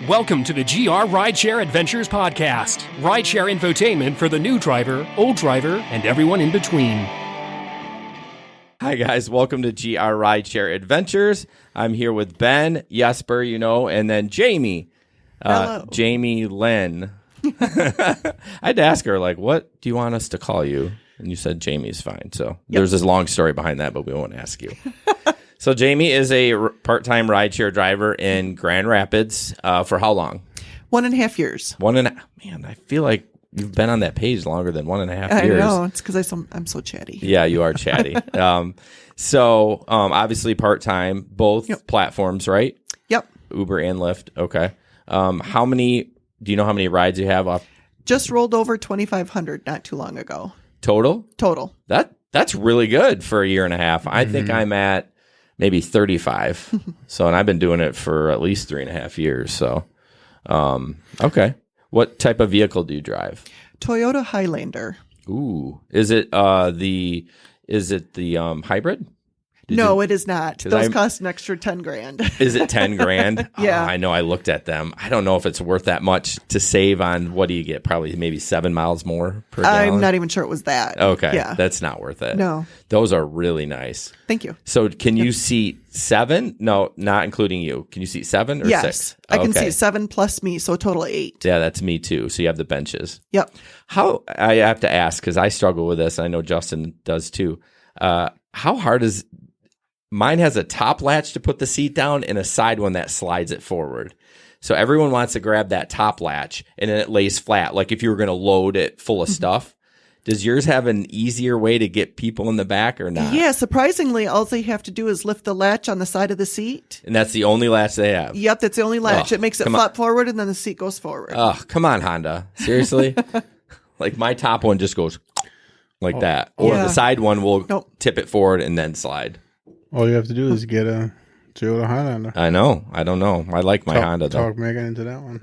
Welcome to the GR Rideshare Adventures podcast. Rideshare infotainment for the new driver, old driver, and everyone in between. Hi, guys. Welcome to GR Rideshare Adventures. I'm here with Ben, Jesper, and then Jamey. Hello. Jamey Lynn. I had to ask her, what do you want us to call you? And you said Jamey's fine. So There's this long story behind that, but we won't ask you. So Jamey is a part-time rideshare driver in Grand Rapids for how long? 1.5 years. Man, I feel like you've been on that page longer than 1.5 years. I know. It's because I'm so chatty. Yeah, you are chatty. So obviously part-time, both platforms, right? Yep. Uber and Lyft. Okay. Do you know how many rides you have off? Just rolled over 2,500 not too long ago. Total? Total. That's really good for a year and a half. I think I'm at maybe 35. And I've been doing it for at least 3.5 years. So, okay. What type of vehicle do you drive? Toyota Highlander. Ooh, is it the hybrid? No, it is not. Those cost an extra 10 grand. Is it 10 grand? Yeah. I know. I looked at them. I don't know if it's worth that much to save on. What do you get? Probably maybe 7 miles more per gallon. I'm not even sure it was that. Okay. Yeah. That's not worth it. No. Those are really nice. Thank you. So can you seat 7? No, not including you. Can you seat 7 or 6? Yes. I can seat 7 plus me, so a total of 8. Yeah, that's me too. So you have the benches. Yep. How, I have to ask, because I struggle with this. I know Justin does too. How hard is... Mine has a top latch to put the seat down and a side one that slides it forward. So everyone wants to grab that top latch and then it lays flat. Like if you were going to load it full of stuff. Does yours have an easier way to get people in the back or not? Yeah, surprisingly, all they have to do is lift the latch on the side of the seat. And that's the only latch they have? Yep, that's the only latch. Oh, it makes it flop forward and then the seat goes forward. Oh, come on, Honda. Seriously? Like my top one just goes like that. Or the side one will tip it forward and then slide. All you have to do is get a Toyota Highlander. I know. I don't know. I like my Honda, though. Talk Megan into that one.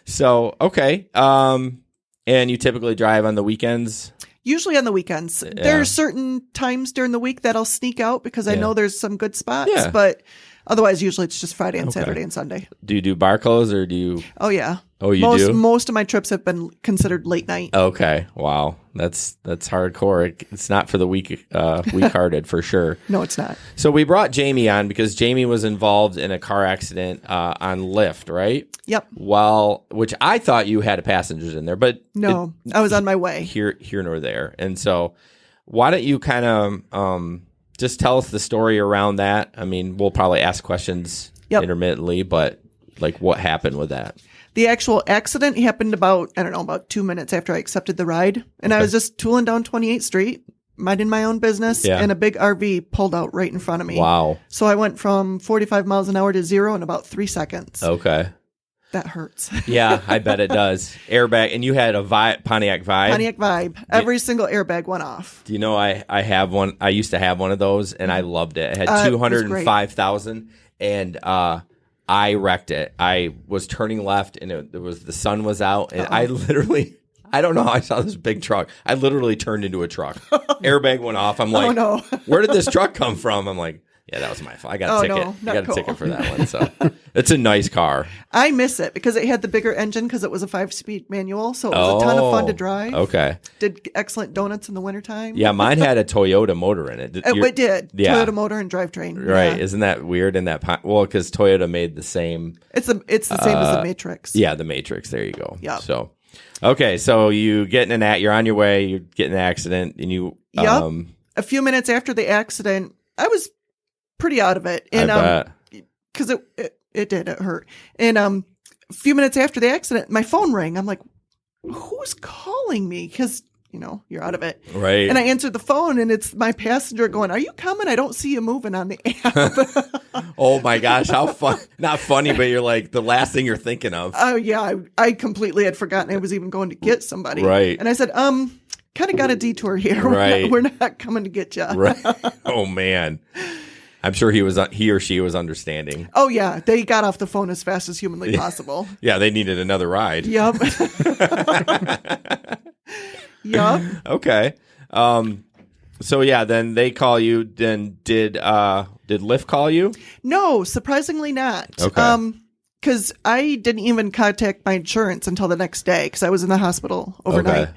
So, okay. And you typically drive on the weekends? Usually on the weekends. Yeah. There are certain times during the week that I'll sneak out because I know there's some good spots. Yeah. But otherwise, usually it's just Friday and Saturday and Sunday. Do you do Barco's or do you... Oh, yeah. Oh, you do? Most of my trips have been considered late night. Okay. Wow. That's hardcore. It's not for the weak-hearted for sure. No, it's not. So we brought Jamey on because Jamey was involved in a car accident on Lyft, right? Yep. Well, which I thought you had passengers in there, but No, I was on my way. Here nor there. And so why don't you kind of just tell us the story around that? I mean, we'll probably ask questions intermittently, but what happened with that? The actual accident happened about 2 minutes after I accepted the ride. And I was just tooling down 28th Street, minding my own business, and a big RV pulled out right in front of me. Wow. So I went from 45 miles an hour to 0 in about 3 seconds. Okay. That hurts. Yeah, I bet it does. Airbag, and you had a Pontiac Vibe? Pontiac Vibe. Every single airbag went off. Do you know I have one? I used to have one of those, and I loved it. It had 205,000, and I wrecked it. I was turning left, and the sun was out, and I don't know how I saw this big truck. I literally turned into a truck. Airbag went off. I'm like, no. Where did this truck come from? I'm like, yeah, that was my fault. I got a ticket. No, I got a ticket for that one. So it's a nice car. I miss it because it had the bigger engine because it was a 5-speed manual. So it was a ton of fun to drive. Okay. Did excellent donuts in the wintertime. Yeah, mine had a Toyota motor in it. It did. Yeah. Toyota motor and drivetrain. Right. Yeah. Isn't that weird in that? Well, because Toyota made the same. It's the same as the Matrix. Yeah, the Matrix. There you go. Yeah. So, okay. So you're on your way, you get in an accident, and you. Yep. A few minutes after the accident, I was pretty out of it. And, I bet. Because it hurt. And a few minutes after the accident, my phone rang. I'm like, who's calling me? Because, you're out of it. Right. And I answered the phone, and it's my passenger going, are you coming? I don't see you moving on the app. Oh, my gosh. How fun. Not funny, but you're like the last thing you're thinking of. Oh, yeah. I completely had forgotten I was even going to get somebody. Right. And I said, kind of got a detour here. Right. We're not coming to get you. Right. Oh, man. I'm sure he or she was understanding. Oh, yeah. They got off the phone as fast as humanly possible. Yeah, they needed another ride. Yep. Yep. Okay. So, yeah, then they call you. Then Did Lyft call you? No, surprisingly not. Okay. Because I didn't even contact my insurance until the next day because I was in the hospital overnight. Okay.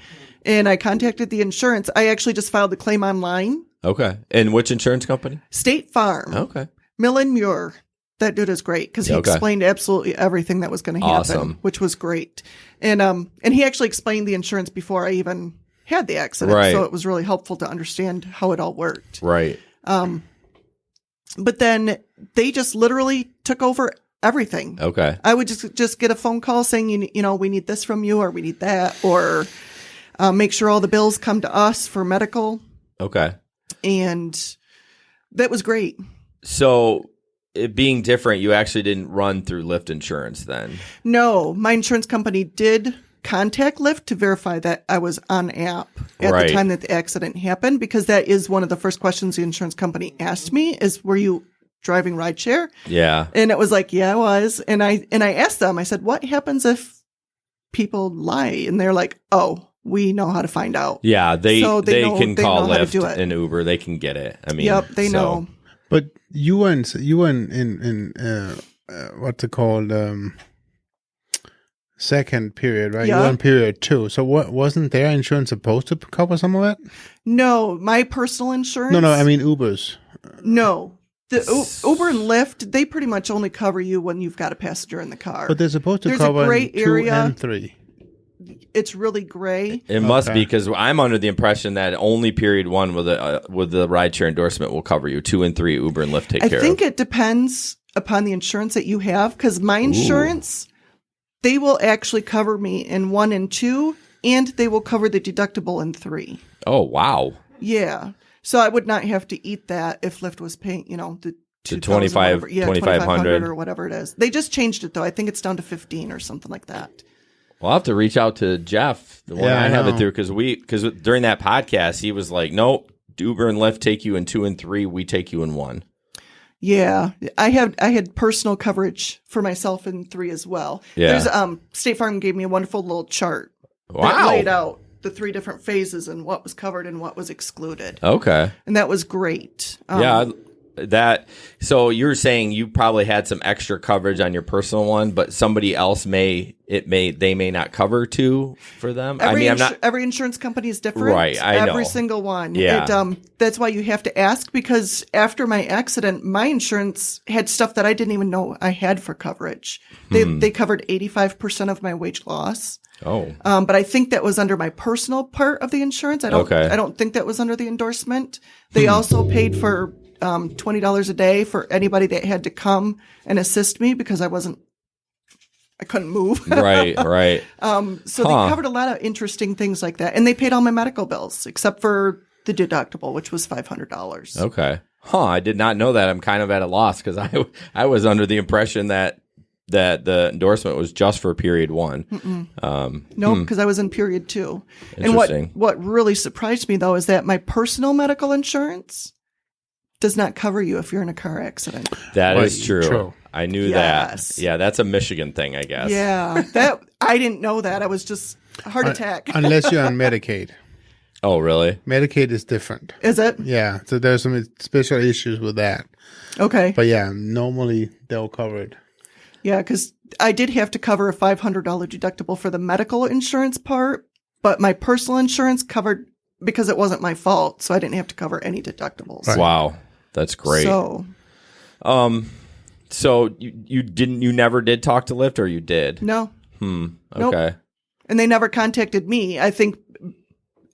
And I contacted the insurance. I actually just filed the claim online. Okay. And which insurance company? State Farm. Okay. Millen Muir. That dude is great because he explained absolutely everything that was going to happen, which was great. And he actually explained the insurance before I even had the accident. Right. So it was really helpful to understand how it all worked. Right. But then they just literally took over everything. Okay. I would just get a phone call saying, you know, we need this from you or we need that, or make sure all the bills come to us for medical. Okay. And that was great. So it being different, you actually didn't run through Lyft insurance then? No, my insurance company did contact Lyft to verify that I was on app at the time that the accident happened, because that is one of the first questions the insurance company asked me is, were you driving rideshare? Yeah. And it was like, yeah, I was. And I asked them, I said, what happens if people lie? And they're like, oh, we know how to find out. Yeah, they can call Lyft and Uber. They can get it. I mean, yep, they know. But you were in what's it called? Second period, right? Yeah. You were in period 2. So what wasn't their insurance supposed to cover some of that? No, my personal insurance. No, I mean Uber's. No. The Uber and Lyft, they pretty much only cover you when you've got a passenger in the car. But they're supposed to There's cover a gray 2 area. and 3. It's really gray. It must be, because I'm under the impression that only period 1 with the rideshare endorsement will cover you. 2 and 3, Uber and Lyft take care of. I think it depends upon the insurance that you have, because my insurance, they will actually cover me in 1 and 2, and they will cover the deductible in 3. Oh, wow. Yeah. So I would not have to eat that if Lyft was paying, the $2,500 or whatever it is. They just changed it though. I think it's down to 15 or something like that. Well, I'll have to reach out to Jeff, the one I have it through, because during that podcast he was like, "Nope, Uber and Lyft take you in 2 and 3. We take you in 1." Yeah, I had personal coverage for myself in 3 as well. Yeah. There's State Farm gave me a wonderful little chart Wow. that laid out the 3 different phases and what was covered and what was excluded. Okay. And that was great. So you're saying you probably had some extra coverage on your personal one, but somebody else they may not cover too for them. Every insurance company is different. Right. I know. Every single one. Yeah. That's why you have to ask, because after my accident, my insurance had stuff that I didn't even know I had for coverage. They covered 85% of my wage loss. Oh. But I think that was under my personal part of the insurance. I don't think that was under the endorsement. They also paid for $20 a day for anybody that had to come and assist me because I couldn't move. Right. So they covered a lot of interesting things like that. And they paid all my medical bills except for the deductible, which was $500. Okay. I did not know that. I'm kind of at a loss because I was under the impression that the endorsement was just for period 1. No, because I was in period 2. And Interesting. what really surprised me though is that my personal medical insurance does not cover you if you're in a car accident. That is true. I knew Yes. that. Yeah, that's a Michigan thing, I guess. Yeah, that I didn't know that. I was just heart attack. Unless you're on Medicaid. Oh, really? Medicaid is different. Is it? Yeah, so there's some special issues with that. Okay. But yeah, normally they'll cover it. Yeah, because I did have to cover a $500 deductible for the medical insurance part, but my personal insurance covered because it wasn't my fault, so I didn't have to cover any deductibles. Right. Wow, that's great. So you never did talk to Lyft, or you did? No. Okay. Nope. And they never contacted me. I think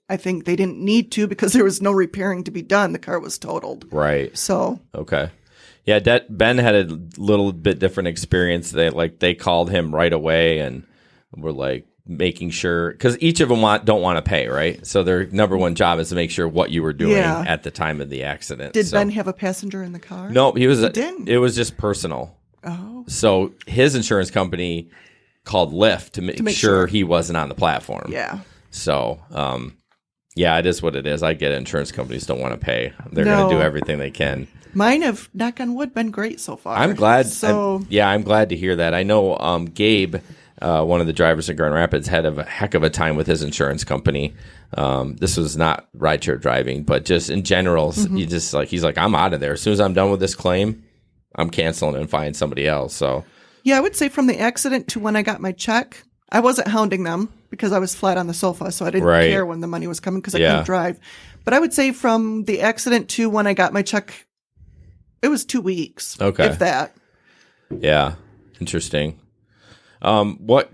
they didn't need to because there was no repairing to be done. The car was totaled. Right. So. Okay. Yeah, Ben had a little bit different experience. They called him right away and were like making sure, because each of them don't want to pay, right? So their number one job is to make sure what you were doing at the time of the accident. Did Ben have a passenger in the car? No, he didn't. It was just personal. Oh. So his insurance company called Lyft to make sure he wasn't on the platform. Yeah. So, it is what it is. I get it. Insurance companies don't want to pay. They're going to do everything they can. Mine have, knock on wood, been great so far. I'm glad. So I'm glad to hear that. I know Gabe one of the drivers in Grand Rapids had a heck of a time with his insurance company. This was not rideshare driving, but just in general, he's like, I'm out of there. As soon as I'm done with this claim, I'm canceling and finding somebody else. So yeah, I would say from the accident to when I got my check, I wasn't hounding them because I was flat on the sofa, so I didn't care when the money was coming because I couldn't drive. But I would say from the accident to when I got my check, it was 2 weeks, if that. Yeah, interesting. What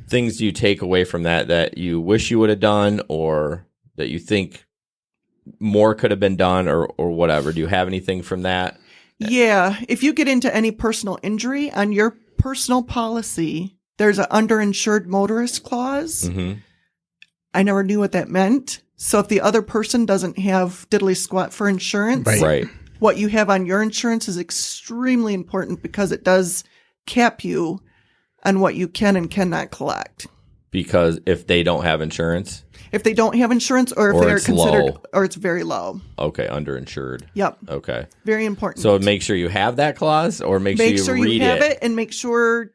things do you take away from that you wish you would have done, or that you think more could have been done, or whatever? Do you have anything from that? Yeah, if you get into any personal injury on your personal policy, there's an underinsured motorist clause. I never knew what that meant. So if the other person doesn't have diddly squat for insurance, what you have on your insurance is extremely important because it does cap you on what you can and cannot collect. Because if they don't have insurance? If they don't have insurance, or if they're considered low. Or it's very low. Okay, underinsured. Yep. Okay. Very important. So make sure you have that clause, or make sure you read have it, and make sure.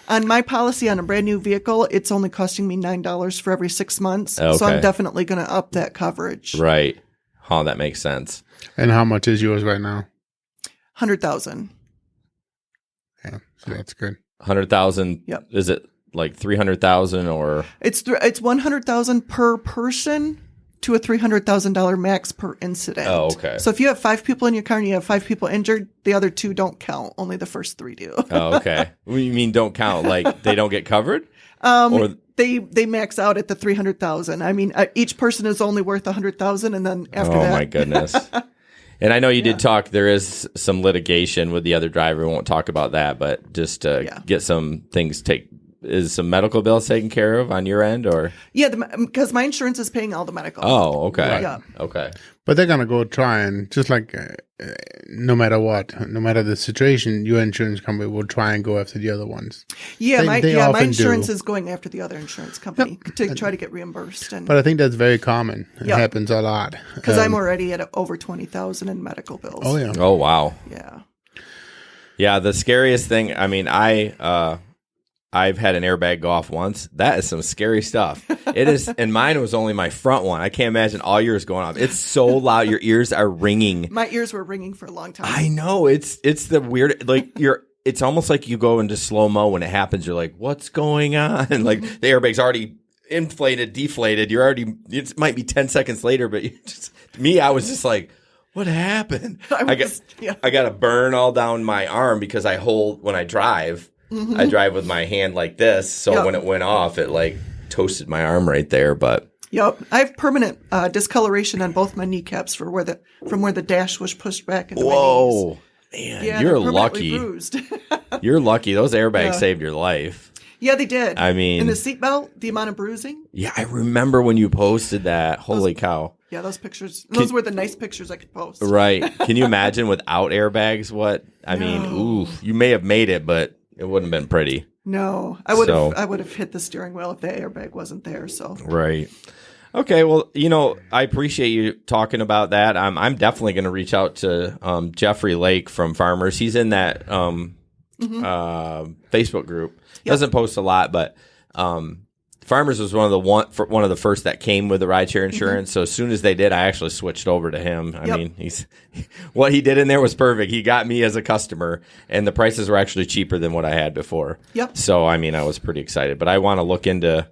On my policy on a brand new vehicle, it's only costing me $9 for every 6 months. Okay. So I'm definitely going to up that coverage. Right. Huh, that makes sense. And how much is yours right now? $100,000. Yeah, so that's good. 100,000. Yep. Is it like 300,000 or? It's $100,000 per person to a $300,000 max per incident. Oh, okay. So if you have 5 people in your car and you have 5 people injured, the other 2 don't count. Only the first 3 do. Oh, okay. What do you mean don't count? Like they don't get covered? Or they max out at the 300,000. I mean, each person is only worth 100,000, and then after that. Oh my goodness. And I know you did talk. There is some litigation with the other driver. We won't talk about that, but just to get some things Is some medical bills taken care of on your end, or? Yeah, because my insurance is paying all the medical. Oh, okay. Right. Yeah. Okay. But they're going to go try and, just like no matter what, no matter the situation, your insurance company will try and go after the other ones. Yeah, my insurance is going after the other insurance company to try to get reimbursed. But I think that's very common. It happens a lot. Because I'm already at over $20,000 in medical bills. Oh, yeah. Oh, wow. Yeah. Yeah, the scariest thing, I mean, I've had an airbag go off once. That is some scary stuff. It is, and mine was only my front one. I can't imagine all yours going off. It's so loud. Your ears are ringing. My ears were ringing for a long time. I know. It's the weird, like it's almost like you go into slow-mo when it happens. You're like, what's going on? And like the airbag's already inflated, deflated. It might be 10 seconds later, but I was just like, what happened? I got a burn all down my arm because when I drive, I drive with my hand like this, so when it went off, it like toasted my arm right there. But I have permanent discoloration on both my kneecaps from where the dash was pushed back into my knees. Man, yeah, you're lucky. Bruised. You're lucky. Those airbags saved your life. Yeah, they did. I mean, and the seatbelt, the amount of bruising. Yeah, I remember when you posted that. Holy cow! Yeah, those pictures. Those were the nice pictures I could post. Right? Can you imagine without airbags? I mean, oof! You may have made it, but it wouldn't have been pretty. No, I would have hit the steering wheel if the airbag wasn't there. So right. Okay, well, I appreciate you talking about that. I'm definitely going to reach out to Jeffrey Lake from Farmers. He's in that Facebook group. He doesn't post a lot, but Farmers was one of the first that came with the rideshare insurance. So as soon as they did, I actually switched over to him. I mean, what he did in there was perfect. He got me as a customer, and the prices were actually cheaper than what I had before. Yep. So I mean, I was pretty excited, but I want to look into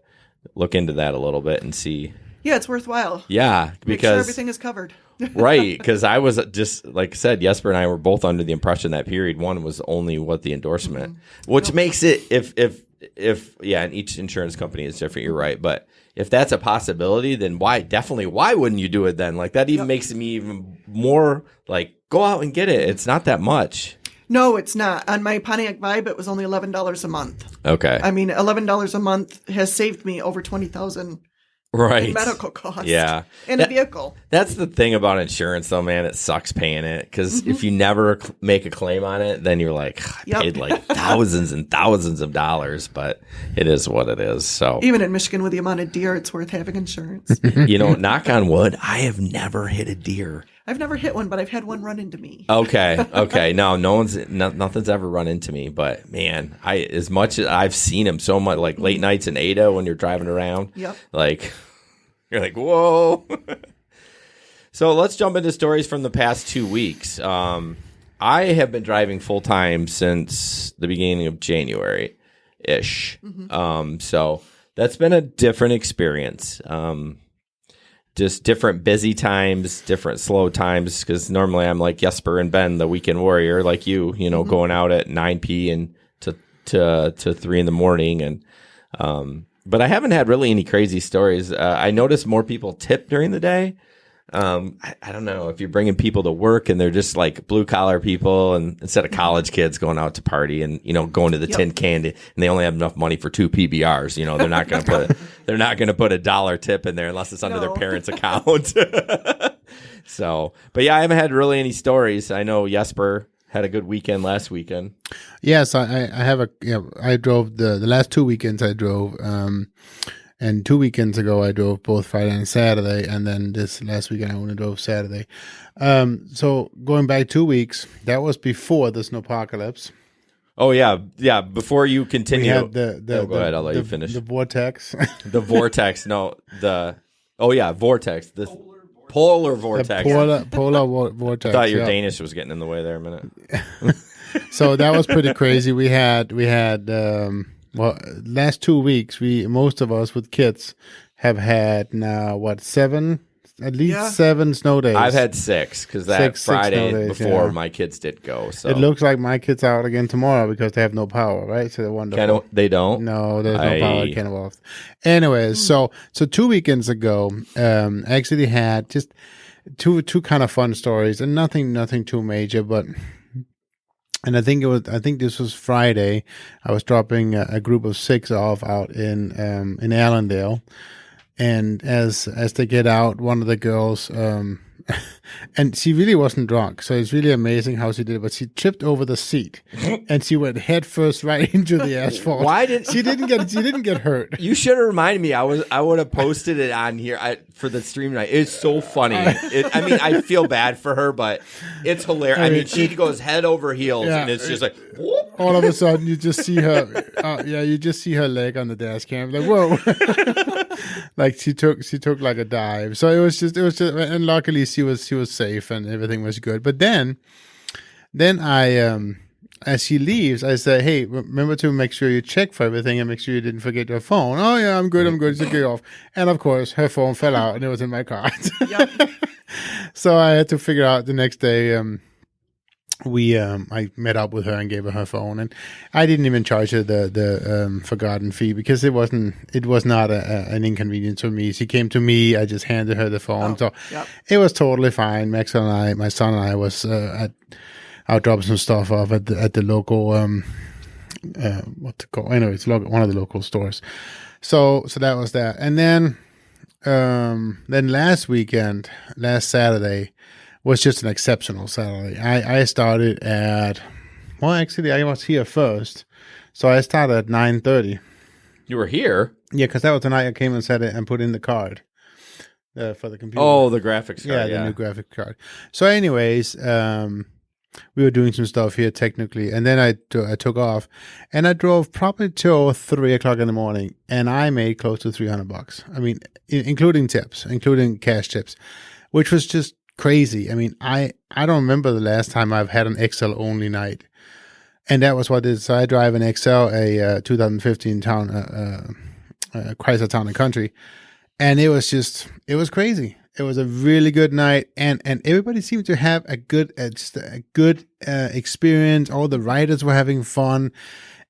that a little bit and see. Yeah, it's worthwhile. Yeah, because make sure everything is covered. Right, because I was just, like I said, Jesper and I were both under the impression that period one was only what the endorsement, which makes it, if and each insurance company is different, you're right, but if that's a possibility, then why wouldn't you do it then? Like, that even makes me even more, like, go out and get it. It's not that much. No, it's not. On my Pontiac Vibe, it was only $11 a month. Okay. I mean, $11 a month has saved me over $20,000 in medical costs. Yeah. In a vehicle. That's the thing about insurance, though, man. It sucks paying it because if you never make a claim on it, then you're like, I paid like thousands and thousands of dollars, but it is what it is. So even in Michigan, with the amount of deer, it's worth having insurance. Knock on wood, I have never hit a deer. I've never hit one, but I've had one run into me. Okay. No, nothing's ever run into me. But man, as much as I've seen them so much, like late nights in Ada when you're driving around. Yep. Like you're like, whoa. So let's jump into stories from the past 2 weeks. I have been driving full time since the beginning of January ish. Mm-hmm. So that's been a different experience. Just different busy times, different slow times. Because normally I'm like Jesper and Ben, the weekend warrior, like you know, going out at 9 p. and to 3 in the morning. And but I haven't had really any crazy stories. I noticed more people tip during the day. I don't know if you're bringing people to work and they're just like blue collar people, and instead of college kids going out to party and, you know, going to the tin can, and they only have enough money for 2 PBRs, you know, they're not going to put a $1 tip in there unless it's under their parents' account. So, but yeah, I haven't had really any stories. I know Jesper had a good weekend last weekend. Yes, I drove the last 2 weekends I drove, and 2 weekends ago, I drove both Friday and Saturday, and then this last weekend, I only drove Saturday. So going back 2 weeks, that was before the snowpocalypse. Oh, yeah. Yeah, before you continue. We had go ahead, I'll let you finish. The vortex. The vortex, vortex. The polar vortex. The polar vortex. I thought your Danish was getting in the way there a minute. So that was pretty crazy. We had last 2 weeks, most of us with kids have had now, at least 7 snow days. I've had 6 because that Friday before my kids did go. So it looks like my kids are out again tomorrow because they have no power, right? So they're wonderful. They don't? No, there's no power at Kenilworth. Anyways, so 2 weekends ago, I actually had just two kind of fun stories, and nothing too major, but. And I think this was Friday. I was dropping a group of 6 off out in Allendale, and as they get out, one of the girls, and she really wasn't drunk, so it's really amazing how she did it. But she tripped over the seat, and she went head first right into the asphalt. She didn't get hurt? You should have reminded me. I would have posted it on here for the stream tonight. It's so funny. I feel bad for her, but it's hilarious. She goes head over heels, and it's just like whoop. All of a sudden you just see her. You just see her leg on the dash cam. Like whoa, like she took like a dive. So it was just, and luckily she was safe and everything was good. But then I as she leaves, I say, hey, remember to make sure you check for everything and make sure you didn't forget your phone. Oh yeah, I'm good. So get off. And of course, her phone fell out and it was in my car. Yep. So I had to figure out the next day. I met up with her and gave her phone, and I didn't even charge her the forgotten fee because it was not an inconvenience for me. She came to me, I just handed her the phone, It was totally fine. Max and I, my son and I, was out dropping some stuff off at the local what to call? Anyways, one of the local stores. So that was that, and then last Saturday was just an exceptional Saturday. I started actually I was here first, so I started at 9:30. You were here? Yeah, because that was the night I came and set it and put in the card for the computer. Oh, the graphics card. Yeah, the new graphics card. So anyways, we were doing some stuff here technically, and then I took off, and I drove probably till 3 o'clock in the morning, and I made close to $300. I mean, including tips, including cash tips, which was just crazy. I mean, I don't remember the last time I've had an XL only night, and that was what it is. So I drive an XL, a 2015 Chrysler Town and Country, and it was crazy. It was a really good night, and everybody seemed to have a good experience. All the riders were having fun.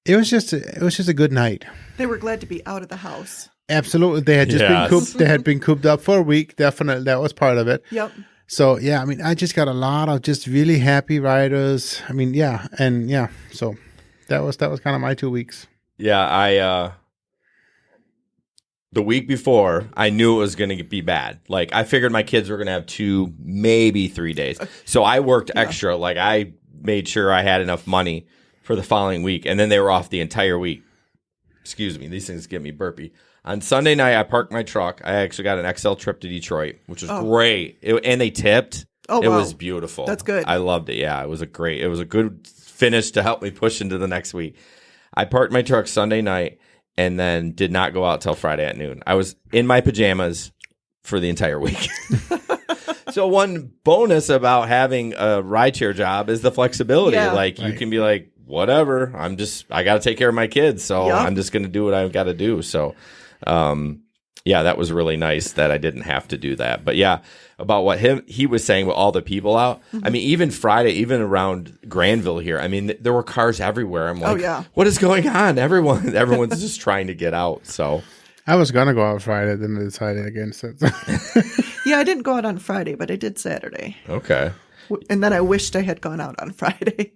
It was just a good night. They were glad to be out of the house. Absolutely, they had just been cooped. They had been cooped up for a week. Definitely, that was part of it. Yep. So yeah, I mean, I just got a lot of just really happy riders. I mean, yeah, and yeah. So that was kind of my 2 weeks. Yeah, the week before, I knew it was going to be bad. Like, I figured my kids were going to have 2, maybe 3 days. So I worked extra. Like, I made sure I had enough money for the following week, and then they were off the entire week. Excuse me, these things get me burpy. On Sunday night, I parked my truck. I actually got an XL trip to Detroit, which was great. And they tipped. Oh, It wow. was beautiful. That's good. I loved it. Yeah, it was a good finish to help me push into the next week. I parked my truck Sunday night and then did not go out till Friday at noon. I was in my pajamas for the entire week. So one bonus about having a rideshare job is the flexibility. Yeah. Like you can be like, whatever, I got to take care of my kids. So Yep. I'm just going to do what I've got to do. So, yeah, that was really nice that I didn't have to do that. But yeah, about what he was saying with all the people out. I mean, even Friday, even around Granville here, I mean, there were cars everywhere. I'm like, what is going on? Everyone's just trying to get out. So I was going to go out Friday, then I decided against it. Yeah, I didn't go out on Friday, but I did Saturday. Okay. And then I wished I had gone out on Friday.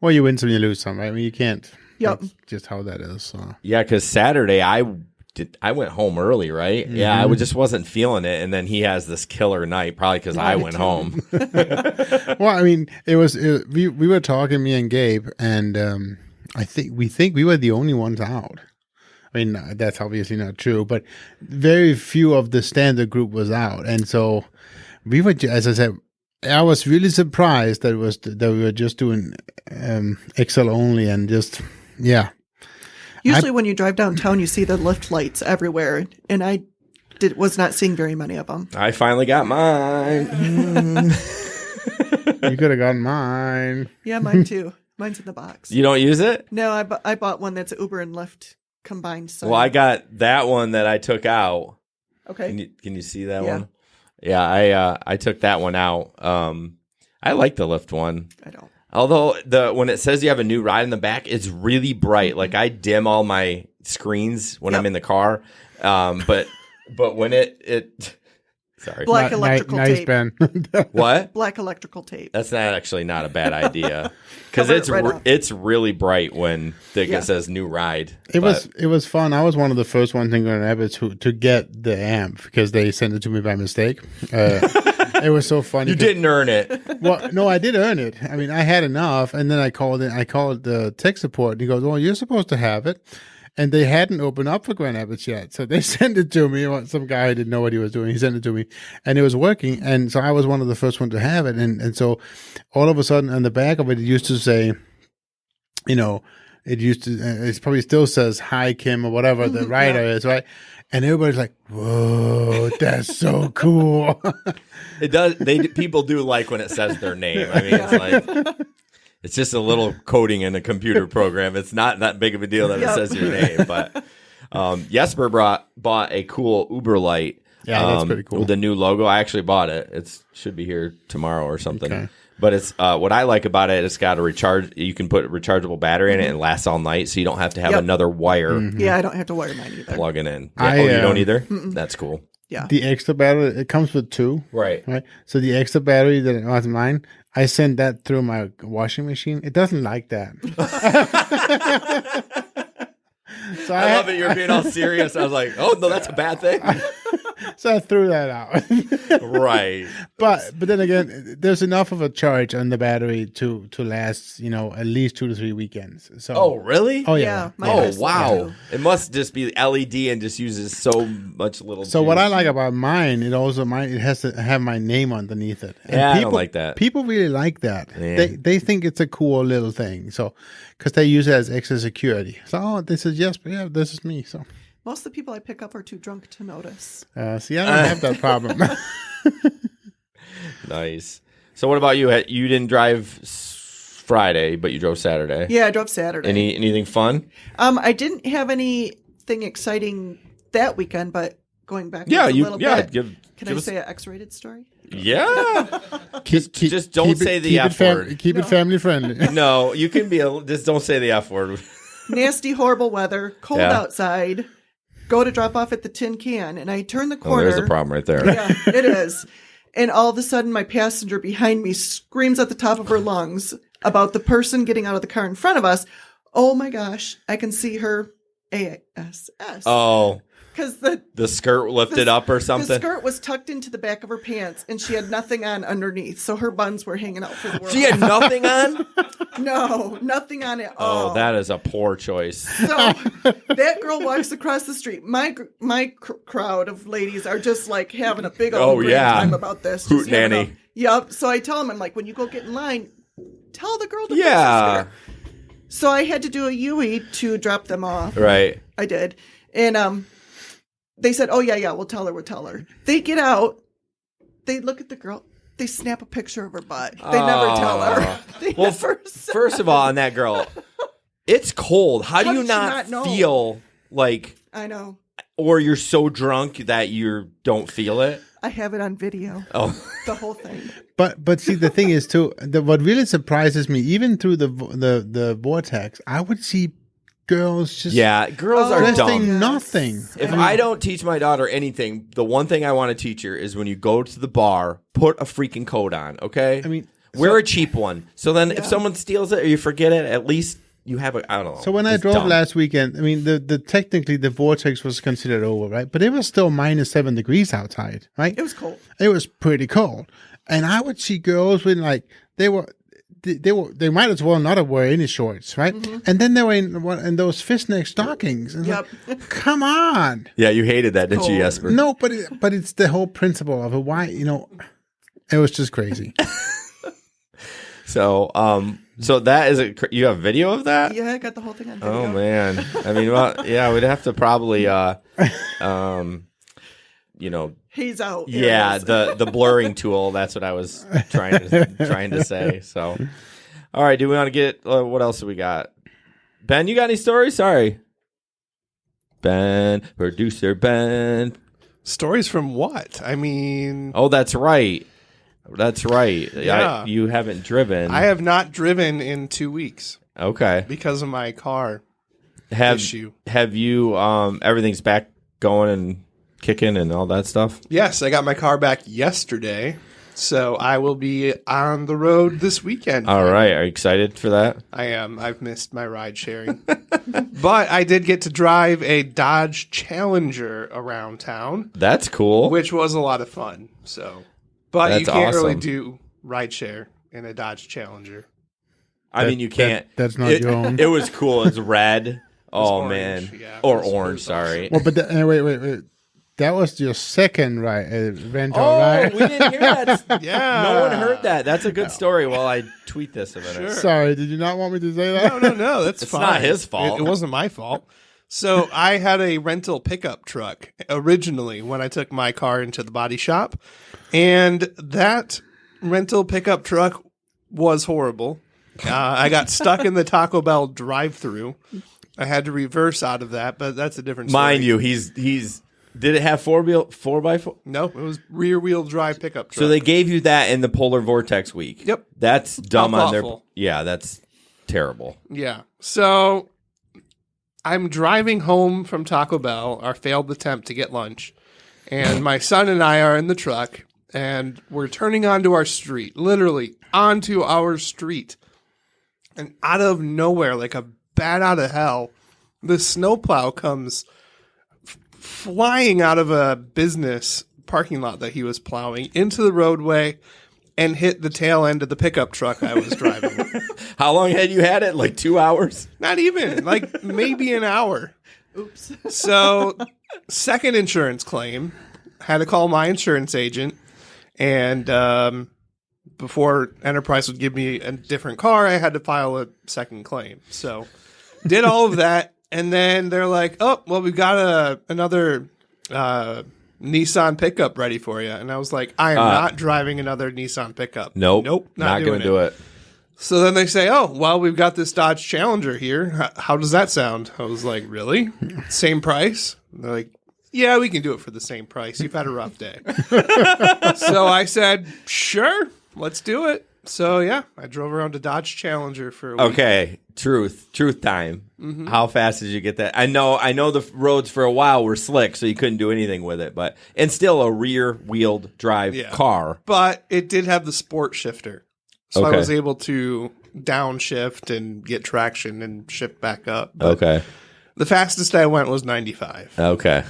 Well, you win some, you lose some. Right? I mean, you can't. Yep. That's just how that is. So. Yeah, because Saturday I went home early, right? Mm-hmm. Yeah, I just wasn't feeling it, and then he has this killer night, probably because I went home. Well, I mean, we were talking, me and Gabe, and I think we were the only ones out. I mean, that's obviously not true, but very few of the standard group was out, and so we were. As I said, I was really surprised that we were just doing Excel only, and just Usually when you drive downtown, you see the Lyft lights everywhere, and I was not seeing very many of them. I finally got mine. You could have gotten mine. Yeah, mine too. Mine's in the box. You don't use it? No, I bought one that's Uber and Lyft combined. So. Well, I got that one that I took out. Okay. Can you see that one? Yeah, I took that one out. I like the Lyft one. I don't. Although when it says you have a new ride in the back, it's really bright. Like I dim all my screens when I'm in the car. But when it sorry. Black electrical nice, tape. Ben. What? Black electrical tape. That's not a bad idea. Because Cover it it's really bright when it says new ride. It was fun. I was one of the first ones in Grand Rapids to get the amp because they sent it to me by mistake. It was so funny. You didn't earn it. Well, no, I did earn it. I mean, I had enough, and then I called the tech support, and he goes, "Well, you're supposed to have it." And they hadn't opened up for Grand Rapids yet. So they sent it to me. Some guy didn't know what he was doing. He sent it to me and it was working. And so I was one of the first ones to have it. And so all of a sudden on the back of it, it used to say, it probably still says, "Hi, Kim," or whatever the writer is, right? And everybody's like, "Whoa, that's so cool." It does. People do like when it says their name. I mean, it's like, it's just a little coding in a computer program. It's not that big of a deal that it says your name. But Jesper bought a cool Uber light. Yeah, that's pretty cool. With a new logo. I actually bought it. It should be here tomorrow or something. Okay. But it's what I like about it. It's got a recharge. You can put a rechargeable battery in it and it lasts all night, so you don't have to have another wire. Mm-hmm. Yeah, I don't have to wire mine either. Plugging in. You don't either? Mm-mm. That's cool. Yeah. The extra battery, it comes with two. Right. So the extra battery that was mine, I sent that through my washing machine. It doesn't like that. So I love it. You're being all serious. I was like, oh, no, that's a bad thing. So I threw that out. Right. But then again, there's enough of a charge on the battery to last, at least 2 to 3 weekends. So. Oh, really? Oh, yeah. Oh, wow. It must just be LED and just uses so much little So juice. what I like about mine, it has to have my name underneath it. And I don't like that. People really like that. Yeah. They think it's a cool little thing. So, because they use it as extra security. So, this is Jesper. Yeah, this is me. So. Most of the people I pick up are too drunk to notice. See, I don't have that problem. Nice. So what about you? You didn't drive Friday, but you drove Saturday. Yeah, I drove Saturday. Anything fun? I didn't have anything exciting that weekend, but going back a little bit. Can I say an X-rated story? Yeah. just don't say the F word. Keep it family friendly. No, you can be just don't say the F word. Nasty, horrible weather, cold outside. Go to drop off at the Tin Can, and I turn the corner. There's a problem right there. Yeah, it is. And all of a sudden, my passenger behind me screams at the top of her lungs about the person getting out of the car in front of us. Oh my gosh, I can see her ASS. Oh. Because the skirt lifted up or something. The skirt was tucked into the back of her pants, and she had nothing on underneath, so her buns were hanging out for the world. She had nothing on? No, nothing on at all. Oh, that is a poor choice. So that girl walks across the street. My crowd of ladies are just like having a big old great time about this. Hootenanny. Yep. So I tell them, I'm like, when you go get in line, tell the girl to fix her skirt. So I had to do a UE to drop them off. Right. I did. And they said, oh, yeah, we'll tell her. They get out. They look at the girl. They snap a picture of her butt. They never tell her. First of all, on that girl, it's cold. How do you not feel like... I know. Or you're so drunk that you don't feel it? I have it on video. Oh. The whole thing. But see, the thing is, too, what really surprises me, even through the vortex, I would see girls just girls are dumb. Nothing. If I don't teach my daughter anything, the one thing I want to teach her is when you go to the bar, put a freaking coat on, okay? I mean, wear a cheap one. So then if someone steals it or you forget it, at least you have I don't know. So when I drove last weekend, I mean, the technically the vortex was considered over, right? But it was still -7 degrees outside, right? It was cold. It was pretty cold. And I would see girls with they might as well not have wear any shorts, right? Mm-hmm. And then they were in those fishnet stockings. And yep. Like, come on. Yeah, you hated that, didn't you, Jesper? No, but it's the whole principle of it. Why, it was just crazy. So that is you have video of that? Yeah, I got the whole thing on video. Oh man. I mean, we'd have to probably He's out. Yeah, the blurring tool. That's what I was trying to say. So, all right. Do we want to get what else do we got? Ben, you got any stories? Sorry, Ben, producer Ben. Stories from what? I mean, oh, that's right. Yeah, you haven't driven. I have not driven in 2 weeks. Okay, because of my car issue. Have you? Everything's back going and kicking and all that stuff? Yes, I got my car back yesterday, so I will be on the road this weekend. All right. Are you excited for that? I am. I've missed my ride sharing. But I did get to drive a Dodge Challenger around town. That's cool. Which was a lot of fun. But that's you can't awesome. really do ride share in a Dodge Challenger. I mean, you can't. That's not your own. It was cool. It's red. Orange, man. Yeah, or orange, sorry. Well, but wait. That was your second rental, right? We didn't hear that. Yeah. No one heard that. That's a good story. Well, I tweet this a minute. Sure. Sorry, did you not want me to say that? No. That's it's fine. It's not his fault. It wasn't my fault. So I had a rental pickup truck originally when I took my car into the body shop. And that rental pickup truck was horrible. I got stuck in the Taco Bell drive-thru. I had to reverse out of that, but that's a different story. Mind you, he's did it have 4x4? No, it was rear-wheel drive pickup truck. So they gave you that in the polar vortex week. Yep. That's dumb on their... Awful. Yeah, that's terrible. Yeah. So I'm driving home from Taco Bell, our failed attempt to get lunch, and my son and I are in the truck, and we're turning onto our street, literally onto our street. And out of nowhere, like a bat out of hell, the snowplow comes flying out of a business parking lot that he was plowing into the roadway and hit the tail end of the pickup truck I was driving. How long had you had it? Like 2 hours? Not even. Like maybe an hour. Oops. So, second insurance claim. Had to call my insurance agent. And before Enterprise would give me a different car, I had to file a second claim. So, did all of that. And then they're like, oh, well, we've got another Nissan pickup ready for you. And I was like, I am not driving another Nissan pickup. Nope, not going to do it. So then they say, oh, well, we've got this Dodge Challenger here. How does that sound? I was like, really? Same price? And they're like, yeah, we can do it for the same price. You've had a rough day. So I said, sure, let's do it. So, yeah, I drove around a Dodge Challenger for a week. Okay, truth time. Mm-hmm. How fast did you get that? I know the roads for a while were slick, so you couldn't do anything with it. And still a rear-wheeled drive car. But it did have the sport shifter. So I was able to downshift and get traction and shift back up. But okay. The fastest I went was 95. Okay.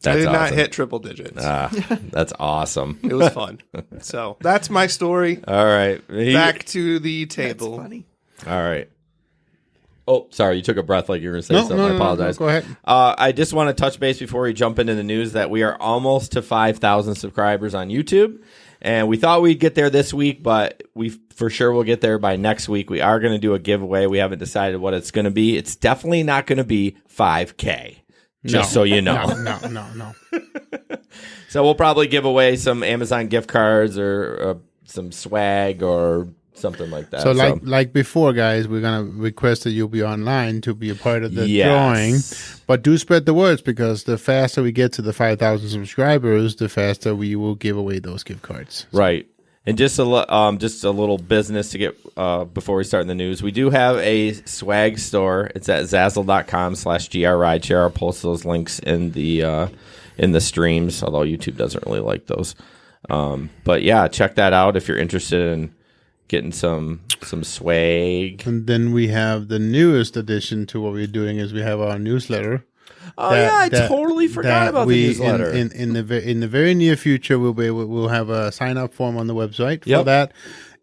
I did not awesome. hit triple digits. That's awesome. It was fun. So that's my story. All right. Back to the table. That's funny. All right. Oh, sorry. You took a breath like you were going to say something. I apologize. No, go ahead. I just want to touch base before we jump into the news that we are almost to 5,000 subscribers on YouTube. And we thought we'd get there this week, but we for sure will get there by next week. We are going to do a giveaway. We haven't decided what it's going to be. It's definitely not going to be 5K. Just so you know. No. So we'll probably give away some Amazon gift cards or some swag or something like that. So like before, guys, we're going to request that you'll be online to be a part of the drawing. But do spread the words, because the faster we get to the 5,000 subscribers, the faster we will give away those gift cards. Right. And just a little business to get before we start in the news. We do have a swag store. It's at Zazzle.com/GRRideshare. I'll post those links in the streams, although YouTube doesn't really like those. But yeah, check that out if you're interested in getting some swag. And then we have the newest addition to what we're doing is we have our newsletter. Oh I totally forgot about the newsletter. In the very near future, we'll have a sign up form on the website for that,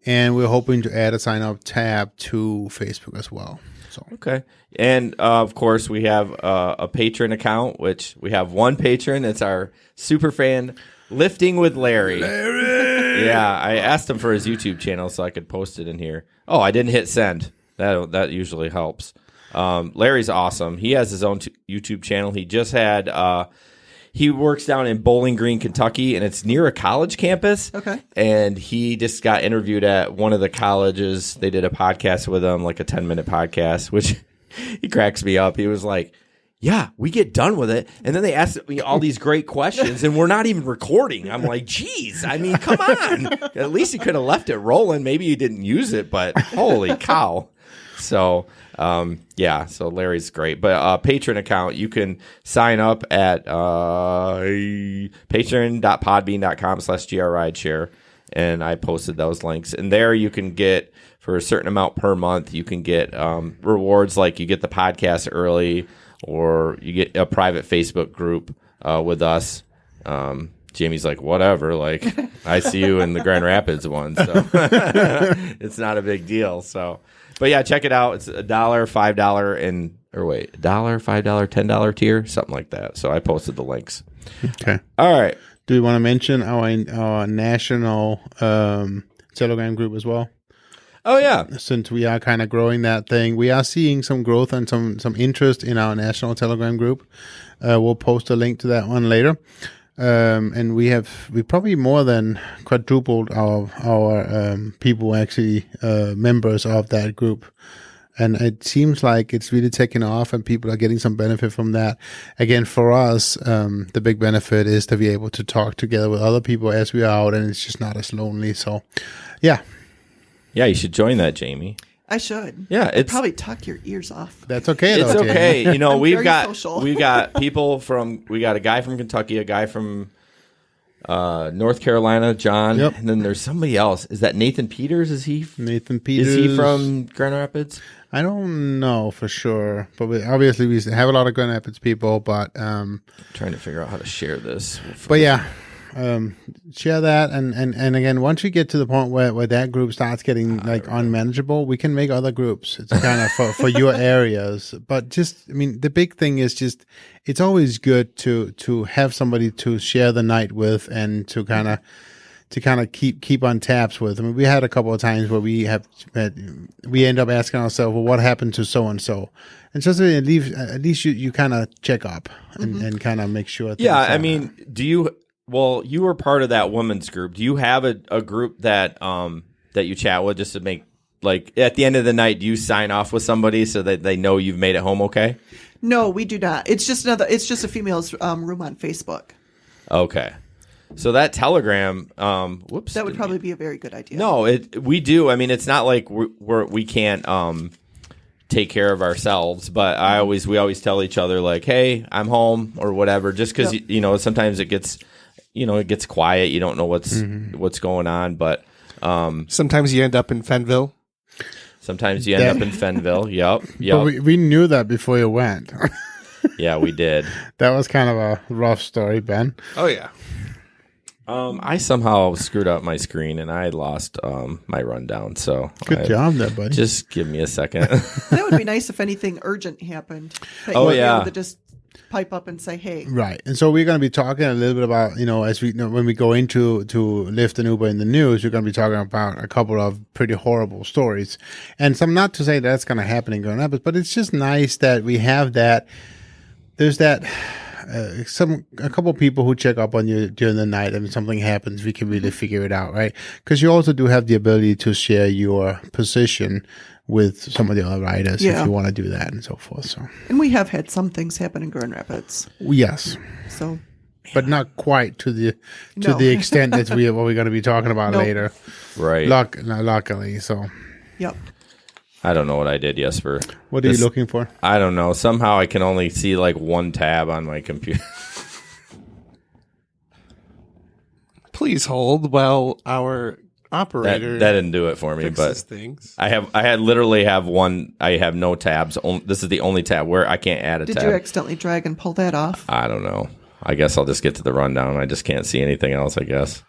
and we're hoping to add a sign up tab to Facebook as well. So okay, and of course we have a patron account, which we have one patron. It's our super fan, Lifting with Larry. Yeah, I asked him for his YouTube channel so I could post it in here. Oh, I didn't hit send. That usually helps. Larry's awesome. He has his own YouTube channel. He just had he works down in Bowling Green, Kentucky, and it's near a college campus. Okay. And he just got interviewed at one of the colleges. They did a podcast with him, like a 10-minute podcast, which he cracks me up. He was like, yeah, we get done with it, and then they ask me all these great questions, and we're not even recording. I'm like, geez, I mean, come on. At least you could have left it rolling. Maybe you didn't use it, but holy cow. So, so Larry's great. But patron account, you can sign up at patron.podbean.com/grrideshare, and I posted those links. And there you can get, for a certain amount per month, you can get rewards like you get the podcast early, or you get a private Facebook group with us. Jamie's like, whatever, like I see you in the Grand Rapids one, so it's not a big deal. So, but yeah, check it out. It's $1, $5, $1, $5, $10 tier, something like that. So I posted the links. okay. All right. Do we want to mention our national Telegram group as well? Oh yeah. Since we are kind of growing that thing, we are seeing some growth and some interest in our national Telegram group. We'll post a link to that one later. And we probably more than quadrupled our people actually members of that group. And it seems like it's really taking off and people are getting some benefit from that. Again, for us, the big benefit is to be able to talk together with other people as we are out, and it's just not as lonely. So, yeah. Yeah, you should join that, Jamie. I should. Yeah, I'd probably tuck your ears off. That's okay. It's though, okay. Jamie. You know, we got people we got a guy from Kentucky, a guy from North Carolina, John, Yep. and then there's somebody else. Is that Nathan Peters? Nathan Peters. Is he from Grand Rapids? I don't know for sure, but we have a lot of Grand Rapids people. But I'm trying to figure out how to share this. But yeah, share that, and again, once we get to the point where that group starts getting like unmanageable, we can make other groups. It's kind of for your areas. But just, I mean, the big thing is just it's always good to have somebody to share the night with and to kind of keep on taps with. I mean, we had a couple of times where we end up asking ourselves, well, what happened to so and so, and just at least you kind of check up and kind of make sure. Yeah, I mean, you were part of that women's group. Do you have a group that you chat with just to make, like, at the end of the night, do you sign off with somebody so that they know you've made it home okay? No, we do not. It's just a females room on Facebook. Okay. So that Telegram, that would probably be a very good idea. No, we do. I mean, it's not like we can't take care of ourselves, but we always tell each other, like, hey, I'm home or whatever, just because sometimes it gets quiet. You don't know what's going on, but sometimes you end up in Fenville. Sometimes you end up in Fenville. Yep. But we knew that before you went. Yeah, we did. That was kind of a rough story, Ben. Oh yeah. I somehow screwed up my screen and I lost my rundown. So Good job there, buddy. Just give me a second. That would be nice if anything urgent happened. That Oh, you would be yeah. able to just pipe up and say, hey. Right. And so we're going to be talking a little bit about, as we when we go into Lyft and Uber in the news, we're going to be talking about a couple of pretty horrible stories. And some, not to say that's going to happen in Grand Rapids, but it's just nice that we have that. There's that. A couple of people who check up on you during the night, and if something happens, we can really figure it out, right? Because you also do have the ability to share your position with some of the other riders if you want to do that and so forth. So, and we have had some things happen in Grand Rapids. Yes, so, but not quite to the extent that what we're going to be talking about later, right? Luckily, so. Yep. I don't know what I did, Jesper. What are you looking for? I don't know. Somehow I can only see like one tab on my computer. Please hold while our operator that didn't do it for me, but things. I literally have one. I have no tabs. This is the only tab where I can't add a tab. Did you accidentally drag and pull that off? I don't know. I guess I'll just get to the rundown. I just can't see anything else, I guess.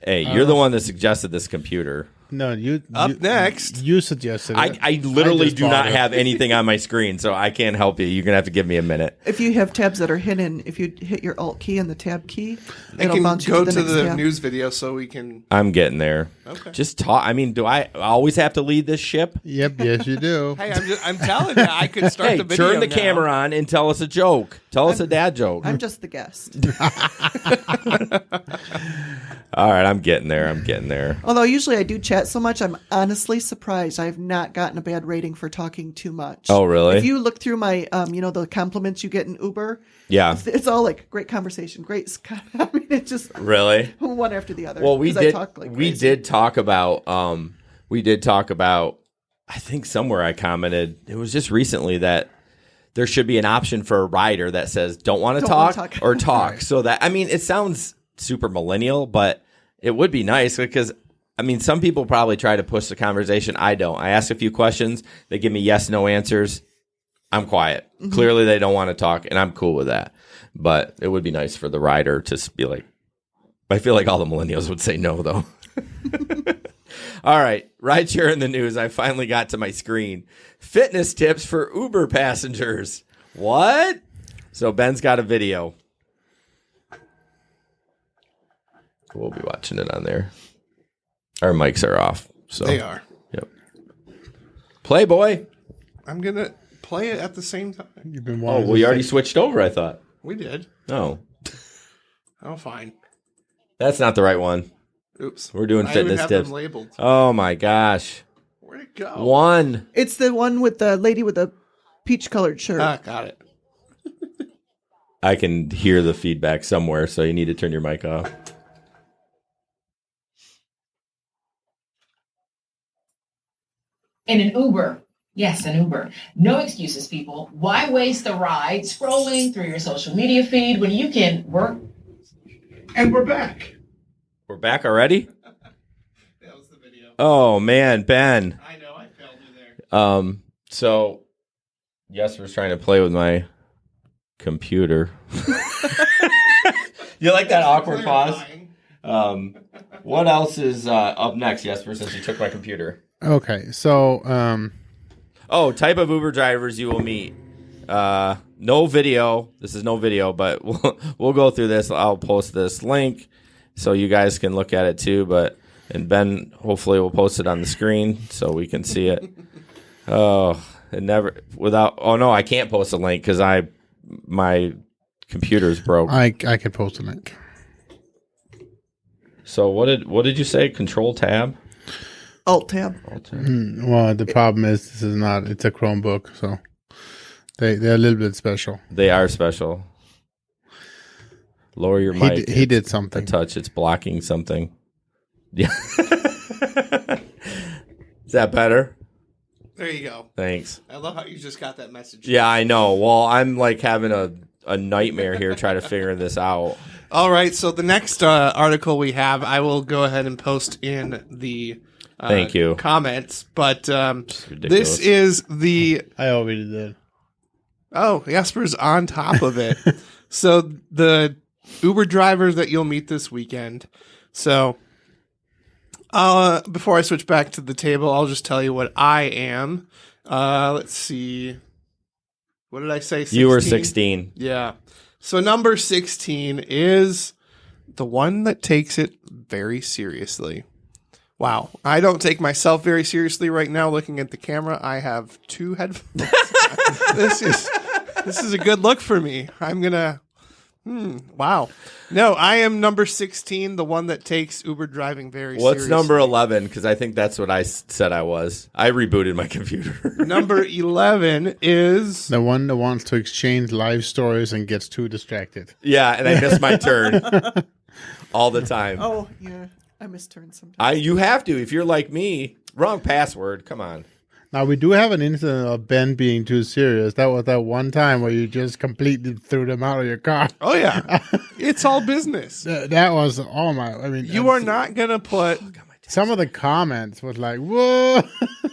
Hey, you're the one that suggested this computer. No, next. You suggested it. I literally do not have anything on my screen, so I can't help you. You're going to have to give me a minute. If you have tabs that are hidden, if you hit your Alt key and the Tab key, I can go to the news video so we can... I'm getting there. Okay. Just talk. I mean, do I always have to lead this ship? Yep, yes, you do. Hey, I'm telling you, I could start the video turn the camera on and tell us a joke. Tell us a dad joke. I'm just the guest. All right, I'm getting there. Although usually I do chat so much, I'm honestly surprised I have not gotten a bad rating for talking too much. Oh, really? If you look through my, the compliments you get in Uber, yeah, it's all like great conversation, great. I mean, it's just really one after the other. Well, we did talk about. I think somewhere I commented. It was just recently that there should be an option for a rider that says "don't want to talk" or "talk." Right. So that it sounds super millennial, but it would be nice because some people probably try to push the conversation. I don't. I ask a few questions. They give me yes, no answers. I'm quiet. Mm-hmm. Clearly they don't want to talk, and I'm cool with that. But it would be nice for the rider to be like, I feel like all the millennials would say no, though. All right. Rideshare in the news. I finally got to my screen. Fitness tips for Uber passengers. What? So Ben's got a video. We'll be watching it on there. Our mics are off. So they are. Yep. Playboy. I'm going to play it at the same time. You've been we already switched over, I thought. We did. Oh. Oh, fine. That's not the right one. Oops. We're doing fitness tips. Them labeled. Oh, my gosh. Where'd it go? One. It's the one with the lady with the peach-colored shirt. Ah, got it. I can hear the feedback somewhere, so you need to turn your mic off. In an Uber. Yes, an Uber. No excuses, people. Why waste the ride scrolling through your social media feed when you can work? And we're back. We're back already? That was the video. Oh, man, Ben. I know, I failed you there. So, Jesper's trying to play with my computer. You like that awkward pause? What else is up next, Jesper, since you took my computer? Okay, so... type of Uber drivers you will meet. No video. This is no video, but we'll go through this. I'll post this link so you guys can look at it too. And Ben hopefully will post it on the screen so we can see it. I can't post a link because my computer's broke. I can post a link. So what did you say? Control tab? Alt tab. Well, the problem is this is not. It's a Chromebook, so they're a little bit special. They are special. Lower your mic. He did something. A touch. It's blocking something. Yeah. Is that better? There you go. Thanks. I love how you just got that message. Yeah, I know. Well, I'm like having a nightmare here trying to figure this out. All right. So the next article we have, I will go ahead and post in the thank you comments. But this is the. I already did. Oh, Jesper's on top of it. So the Uber drivers that you'll meet this weekend. So before I switch back to the table, I'll just tell you what I am. Let's see. What did I say? 16? You were 16. Yeah. So number 16 is the one that takes it very seriously. Wow. I don't take myself very seriously right now looking at the camera. I have 2 headphones. This is a good look for me. I'm going to wow. No, I am number 16, the one that takes Uber driving very seriously. What's number 11? Because I think that's what I said I was. I rebooted my computer. Number 11 is... The one that wants to exchange live stories and gets too distracted. Yeah, and I miss my turn all the time. Oh, yeah. I miss turns sometimes. You have to. If you're like me, wrong password. Come on. Now, we do have an incident of Ben being too serious. That was that one time where you just completely threw them out of your car. Oh, yeah. It's all business. That was, oh my, I mean. You are not going to put... Some of the comments was like, whoa.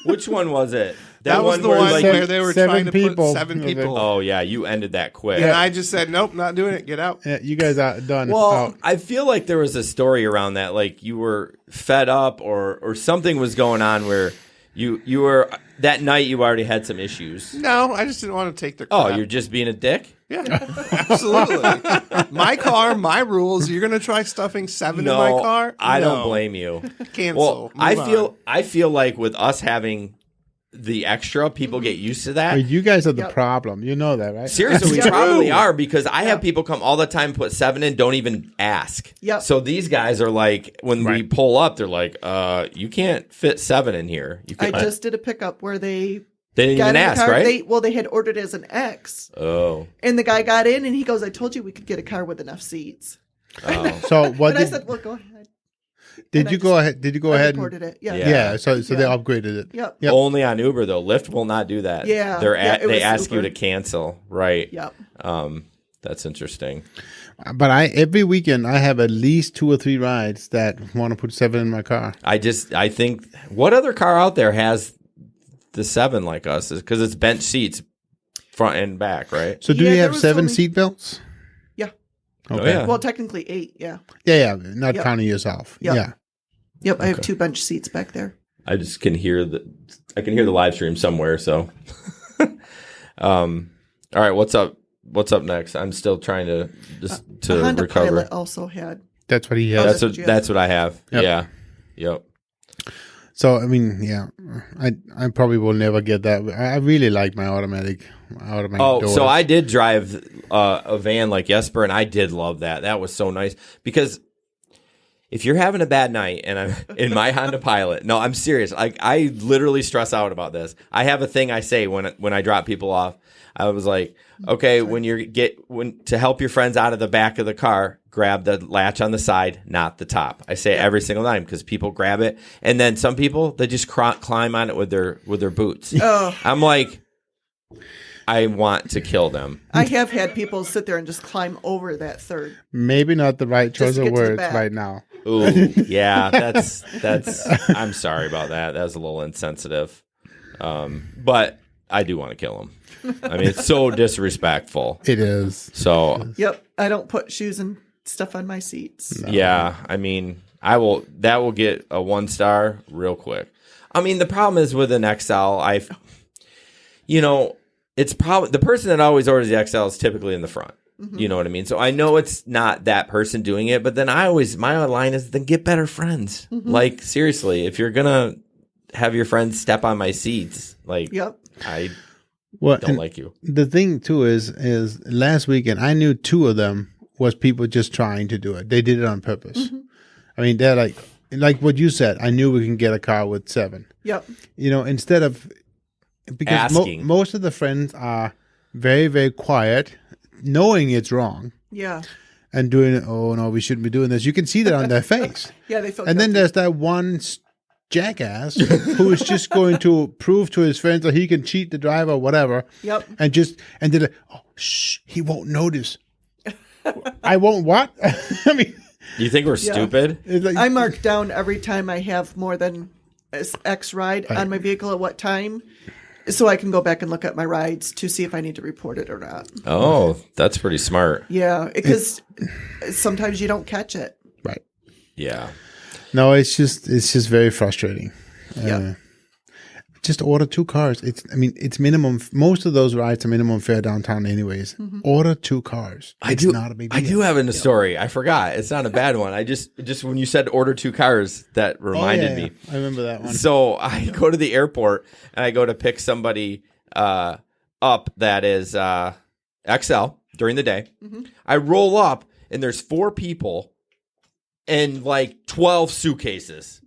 Which one was it? That was the one where they were trying to put 7 people. Oh, yeah. You ended that quick. And I just said, nope, not doing it. Get out. Yeah, you guys are done. Well, out. I feel like there was a story around that. Like you were fed up or something was going on where you were... That night, you already had some issues. No, I just didn't want to take their crap. Oh, you're just being a dick? Yeah, absolutely. My car, my rules. You're going to try stuffing 7 in my car? I don't blame you. Cancel. Well, I feel like with us having the extra, people get used to that. Well, you guys are the problem. You know that, right? Seriously, we probably are because I have people come all the time, put 7 in, don't even ask. Yep. So these guys are like, when we pull up, they're like, you can't fit 7 in here. I just did a pickup where they didn't even ask, car, right? They had ordered as an X. Oh. And the guy got in and he goes, I told you we could get a car with enough seats. Oh. So what? I said, well, go ahead. Did you go ahead? Did you go ahead? Reported it. Yeah. Yeah. So they upgraded it. Yep. Only on Uber though. Lyft will not do that. Yeah. They ask you to cancel. Right. Yep. That's interesting. But every weekend I have at least 2 or 3 rides that want to put 7 in my car. I think what other car out there has the 7 like us? Because it's bench seats, front and back, right? So do you have 7 seat belts? Yeah. Oh, Okay. yeah. Well, technically 8. Yeah. Yeah. Not counting yourself. Yep. Yeah. Yep. I have 2 bench seats back there. I just can hear the live stream somewhere. So, all right, what's up? What's up next? I'm still trying to Honda recover. Pilot also had. That's what he has. That's what I have. Yep. Yeah. Yep. So I mean, yeah, I probably will never get that. I really like my automatic doors. So I did drive a van like Jesper, and I did love that. That was so nice because if you're having a bad night and I'm in my Honda Pilot, no, I'm serious. Like I literally stress out about this. I have a thing I say when I drop people off. I was like, okay, when to help your friends out of the back of the car, grab the latch on the side, not the top. I say it every single time because people grab it, and then some people they just climb on it with their boots. Oh. I'm like, I want to kill them. I have had people sit there and just climb over that third. Maybe not the right choice of words back. right now. Ooh, yeah, that's. I'm sorry about that. That was a little insensitive, but I do want to kill them. I mean, it's so disrespectful. It is. So. Yep, I don't put shoes and stuff on my seats. No. Yeah, I mean, that will get a 1-star real quick. I mean, the problem is with an XL, it's probably the person that always orders the XL is typically in the front. Mm-hmm. You know what I mean? So I know it's not that person doing it, but then my line is then get better friends. Mm-hmm. Like seriously, if you're gonna have your friends step on my seats, like I don't like you. The thing too is last weekend I knew 2 of them was people just trying to do it. They did it on purpose. Mm-hmm. I mean, they're like what you said. I knew we can get a car with 7. Yep. Instead of because most of the friends are very, very quiet, knowing it's wrong. Yeah. And doing it. Oh no, we shouldn't be doing this. You can see that on their face. Yeah, they feel. And then there's that one jackass who is just going to prove to his friends that he can cheat the driver or whatever. Yep. And they're like, oh, shh, he won't notice. I won't what? I mean, you think we're stupid? Like, I mark down every time I have more than X ride on my vehicle at what time. so I can go back and look at my rides to see if I need to report it or not. Oh, that's pretty smart. Yeah, because sometimes you don't catch it. Right. Yeah. No, it's just very frustrating. Yeah. Just order 2 cars. It's minimum. Most of those rides are minimum fare downtown anyways. Order 2 cars. It's not a big deal. I do have a story. I forgot. It's not a bad one. I just when you said order 2 cars, that reminded me. I remember that one. So I go to the airport and I go to pick somebody up that is XL during the day. I roll up and there's 4 people and like 12 suitcases.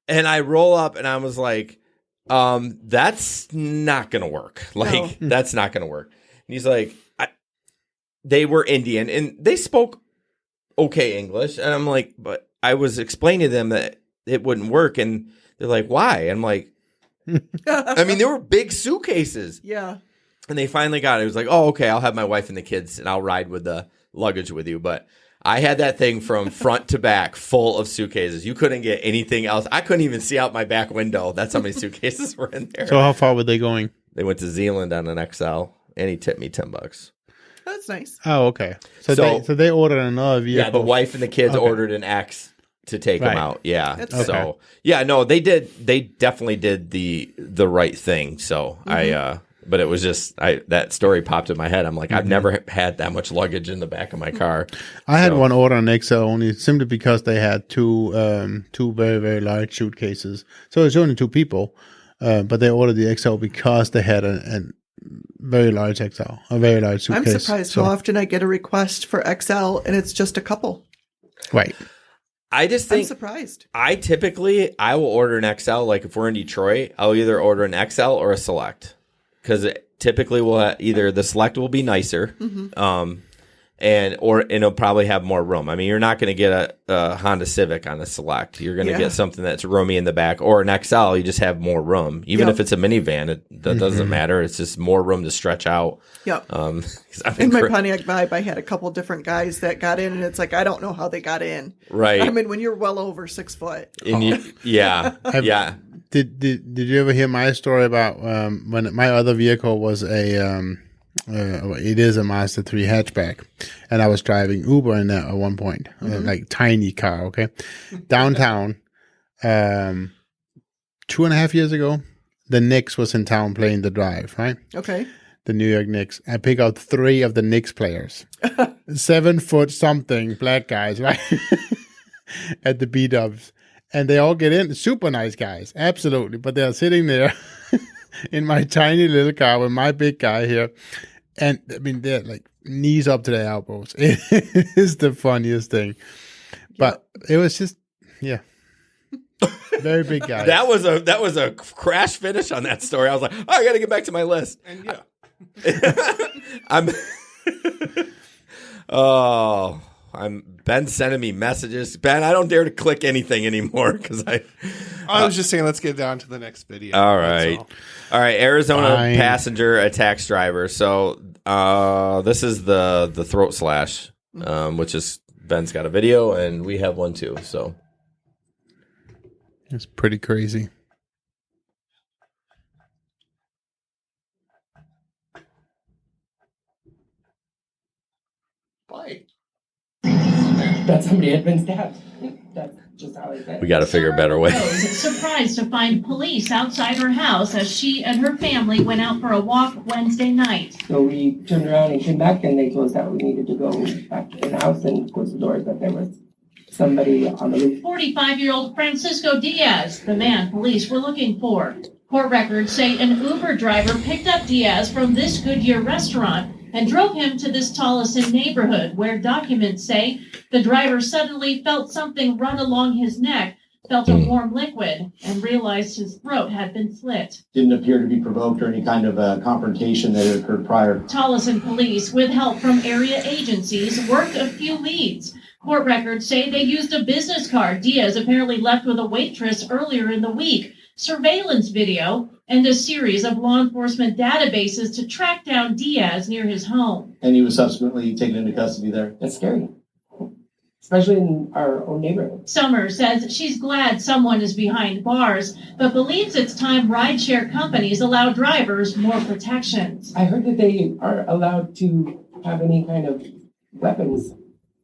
And I roll up and I was like, that's not going to work. Like, that's not going to work. And he's like, they were Indian and they spoke okay English. And I'm like, but I was explaining to them that it wouldn't work. And they're like, why? And I'm like, I mean, they were big suitcases. Yeah. And they finally got it. It was like, oh, okay, I'll have my wife and the kids and I'll ride with the luggage with you. But I had that thing from front to back full of suitcases. You couldn't get anything else. I couldn't even see out my back window. That's how many suitcases were in there. So how far were they going? They went to Zealand on an XL, and he tipped me $10. That's nice. Oh, okay. So they ordered another vehicle. Yeah, the wife and the kids ordered an X to take them out. Yeah. That's so yeah, no, they did. They definitely did the right thing. So but it was just that story popped in my head. I'm like, I've never had that much luggage in the back of my car. I had one order on XL only simply because they had two very, very large suitcases. So it's only 2 people, but they ordered the XL because they had a very large XL, a very large suitcase. I'm surprised how often I get a request for XL and it's just a couple. Right. I just think I'm surprised. I will order an XL. Like if we're in Detroit, I'll either order an XL or a Select. Because typically either the Select will be nicer, and it'll probably have more room. I mean, you're not going to get a Honda Civic on a Select. You're going to get something that's roomy in the back, or an XL. You just have more room. Even if it's a minivan, that doesn't matter. It's just more room to stretch out. Yep. In my Pontiac Vibe, I had a couple different guys that got in, and it's like I don't know how they got in. Right. I mean, when you're well over 6 foot. And yeah. Did you ever hear my story about when my other vehicle was it is a Mazda 3 hatchback, and I was driving Uber in there at one point, like tiny car, okay? Downtown, 2.5 years ago, the Knicks was in town playing the Drive, right? Okay. The New York Knicks. I pick out 3 of the Knicks players, 7 foot something black guys, right? At the B-dubs. And they all get in. Super nice guys. Absolutely. But they're sitting there in my tiny little car with my big guy here. And, I mean, they're like knees up to their elbows. It is the funniest thing. But it was just, very big guys. That was a crash finish on that story. I was like, I got to get back to my list. And Ben's sending me messages. Ben, I don't dare to click anything anymore because I was just saying, let's get down to the next video. All right. All right. Arizona passenger attacks driver. So this is the throat slash, which is Ben's got a video and we have one too. So it's pretty crazy. Bye. That somebody had been stabbed. That's just how it we got to figure a better way. Surprised to find police outside her house as she and her family went out for a walk Wednesday night. So we turned around and came back, and they told us that we needed to go back in the house and close the doors, that there was somebody on the roof. 45-year-old Francisco Diaz, the man police were looking for. Court records say an Uber driver picked up Diaz from this Goodyear restaurant and drove him to this Tolleson neighborhood, where documents say the driver suddenly felt something run along his neck, felt a warm liquid, and realized his throat had been slit. Didn't appear to be provoked or any kind of confrontation that had occurred prior. Tolleson police, with help from area agencies, worked a few leads. Court records say they used a business card Diaz apparently left with a waitress earlier in the week, surveillance video, and a series of law enforcement databases to track down Diaz near his home. And he was subsequently taken into custody there. That's scary. especially in our own neighborhood. Summer says she's glad someone is behind bars, but believes it's time rideshare companies allow drivers more protections. I heard that they aren't allowed to have any kind of weapons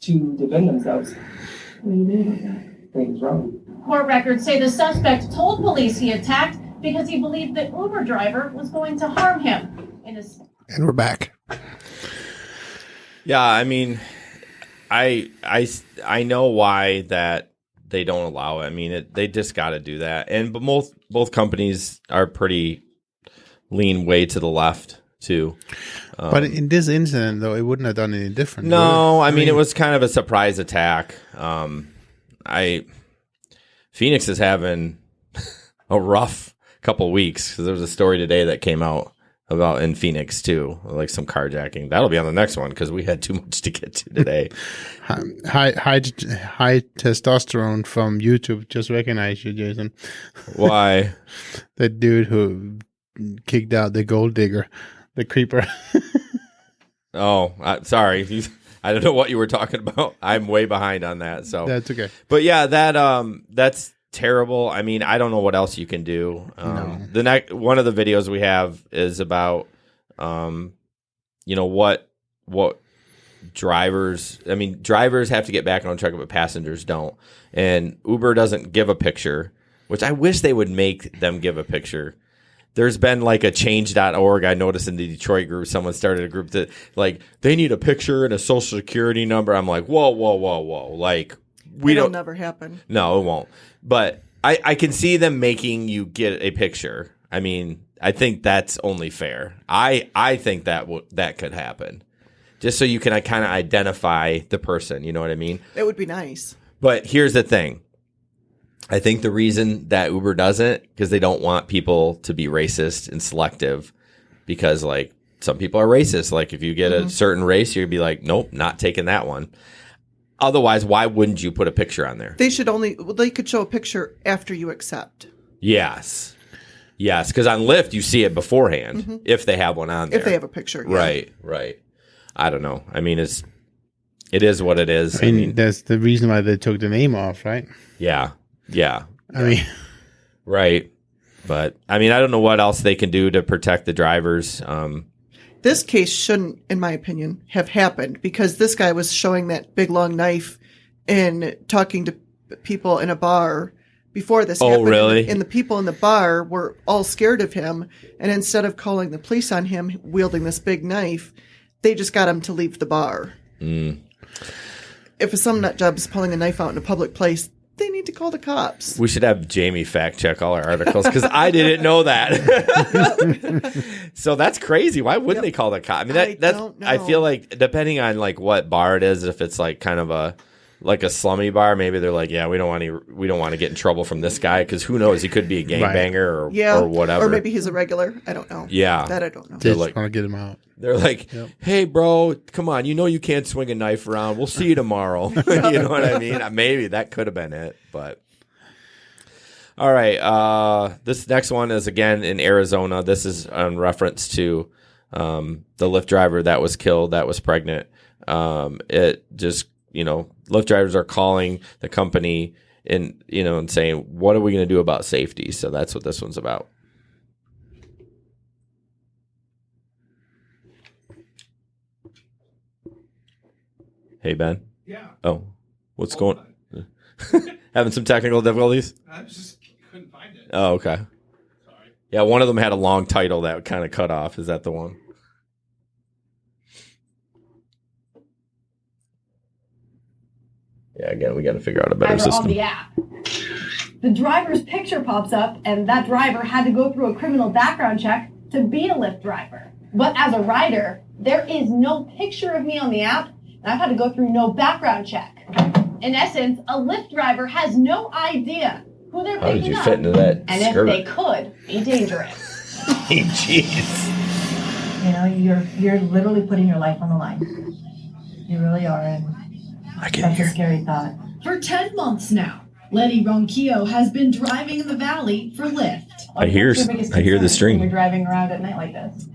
to defend themselves. What do you mean by that? Things wrong. Court records say the suspect told police he attacked because he believed the Uber driver was going to harm him. And we're back. Yeah, I mean, I know why that they don't allow it. I mean, they just got to do that. And but both companies are pretty lean way to the left too. But in this incident, though, it wouldn't have done any different. No, I mean it was kind of a surprise attack. Phoenix is having a rough couple weeks because there was a story today that came out about in Phoenix too, like some carjacking. That'll be on the next one because we had too much to get to today. High testosterone from YouTube just recognized you, Jason. Why? That dude who kicked out the gold digger, the creeper. Oh, sorry. I don't know what you were talking about. I'm way behind on that. So that's okay. But yeah, that's terrible. I mean, I don't know what else you can do. No. One of the videos we have is about, what drivers. I mean, drivers have to get back on track, but passengers don't. And Uber doesn't give a picture, which I wish they would make them give a picture. There's been like a change.org. I noticed in the Detroit group, someone started a group that like they need a picture and a social security number. I'm like, whoa. Like It'll never happen. No, it won't. But I can see them making you get a picture. I mean, I think that's only fair. I think that could happen. Just so you can kind of identify the person. You know what I mean? It would be nice. But here's the thing. I think the reason that Uber doesn't, because they don't want people to be racist and selective, because like some people are racist. Like if you get a certain race, you'd be like, nope, not taking that one. Otherwise, why wouldn't you put a picture on there? They could show a picture after you accept. Yes. Because on Lyft, you see it beforehand if they have one on there. If they have a picture. Yeah. Right. I don't know. I mean, it is what it is. I mean, that's the reason why they took the name off, right? Yeah. I mean, right. But I mean, I don't know what else they can do to protect the drivers. This case shouldn't, in my opinion, have happened because this guy was showing that big long knife and talking to people in a bar before this happened. Oh, really? And the people in the bar were all scared of him. And instead of calling the police on him wielding this big knife, they just got him to leave the bar. If some nut job is pulling a knife out in a public place, they need to call the cops. We should have Jamey fact check all our articles because I didn't know that. So that's crazy. Why wouldn't they call the cops? I mean, I don't know. I feel like depending on like what bar it is, if it's like kind of a slummy bar, maybe they're like, yeah, we don't want to get in trouble from this guy because who knows, he could be a gangbanger or whatever, or maybe he's a regular. I don't know. Yeah, that I don't know. They just want to get him out. They're like, hey, bro, come on. You know you can't swing a knife around. We'll see you tomorrow. You know what I mean? Maybe that could have been it. But all right. This next one is, again, in Arizona. This is in reference to the Lyft driver that was killed, that was pregnant. It just, Lyft drivers are calling the company and saying, what are we going to do about safety? So that's what this one's about. Hey, Ben. Yeah. Oh, what's going on? Having some technical difficulties? I just couldn't find it. Oh, okay. Sorry. Yeah, one of them had a long title that kind of cut off. Is that the one? Yeah, again, we got to figure out a better system. On the app. The driver's picture pops up, and that driver had to go through a criminal background check to be a Lyft driver. But as a rider, there is no picture of me on the app, and I've had to go through no background check. In essence, a Lyft driver has no idea who they're picking up. How did you fit into that and skirt? If they could, be dangerous. Hey, jeez. You're literally putting your life on the line. You really are, and that's a scary thought. For 10 months now, Letty Ronquillo has been driving in the valley for Lyft. I hear the string. When you're driving around at night like this.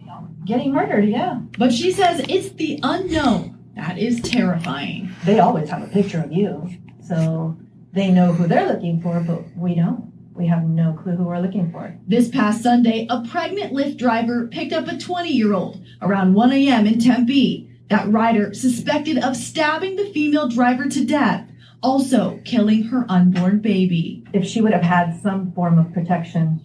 Getting murdered, yeah. But she says it's the unknown That is terrifying. They always have a picture of you, so they know who they're looking for, but we don't. We have no clue who we're looking for. This past Sunday, a pregnant Lyft driver picked up a 20-year-old around 1 a.m. in Tempe. That rider suspected of stabbing the female driver to death, also killing her unborn baby. If she would have had some form of protection,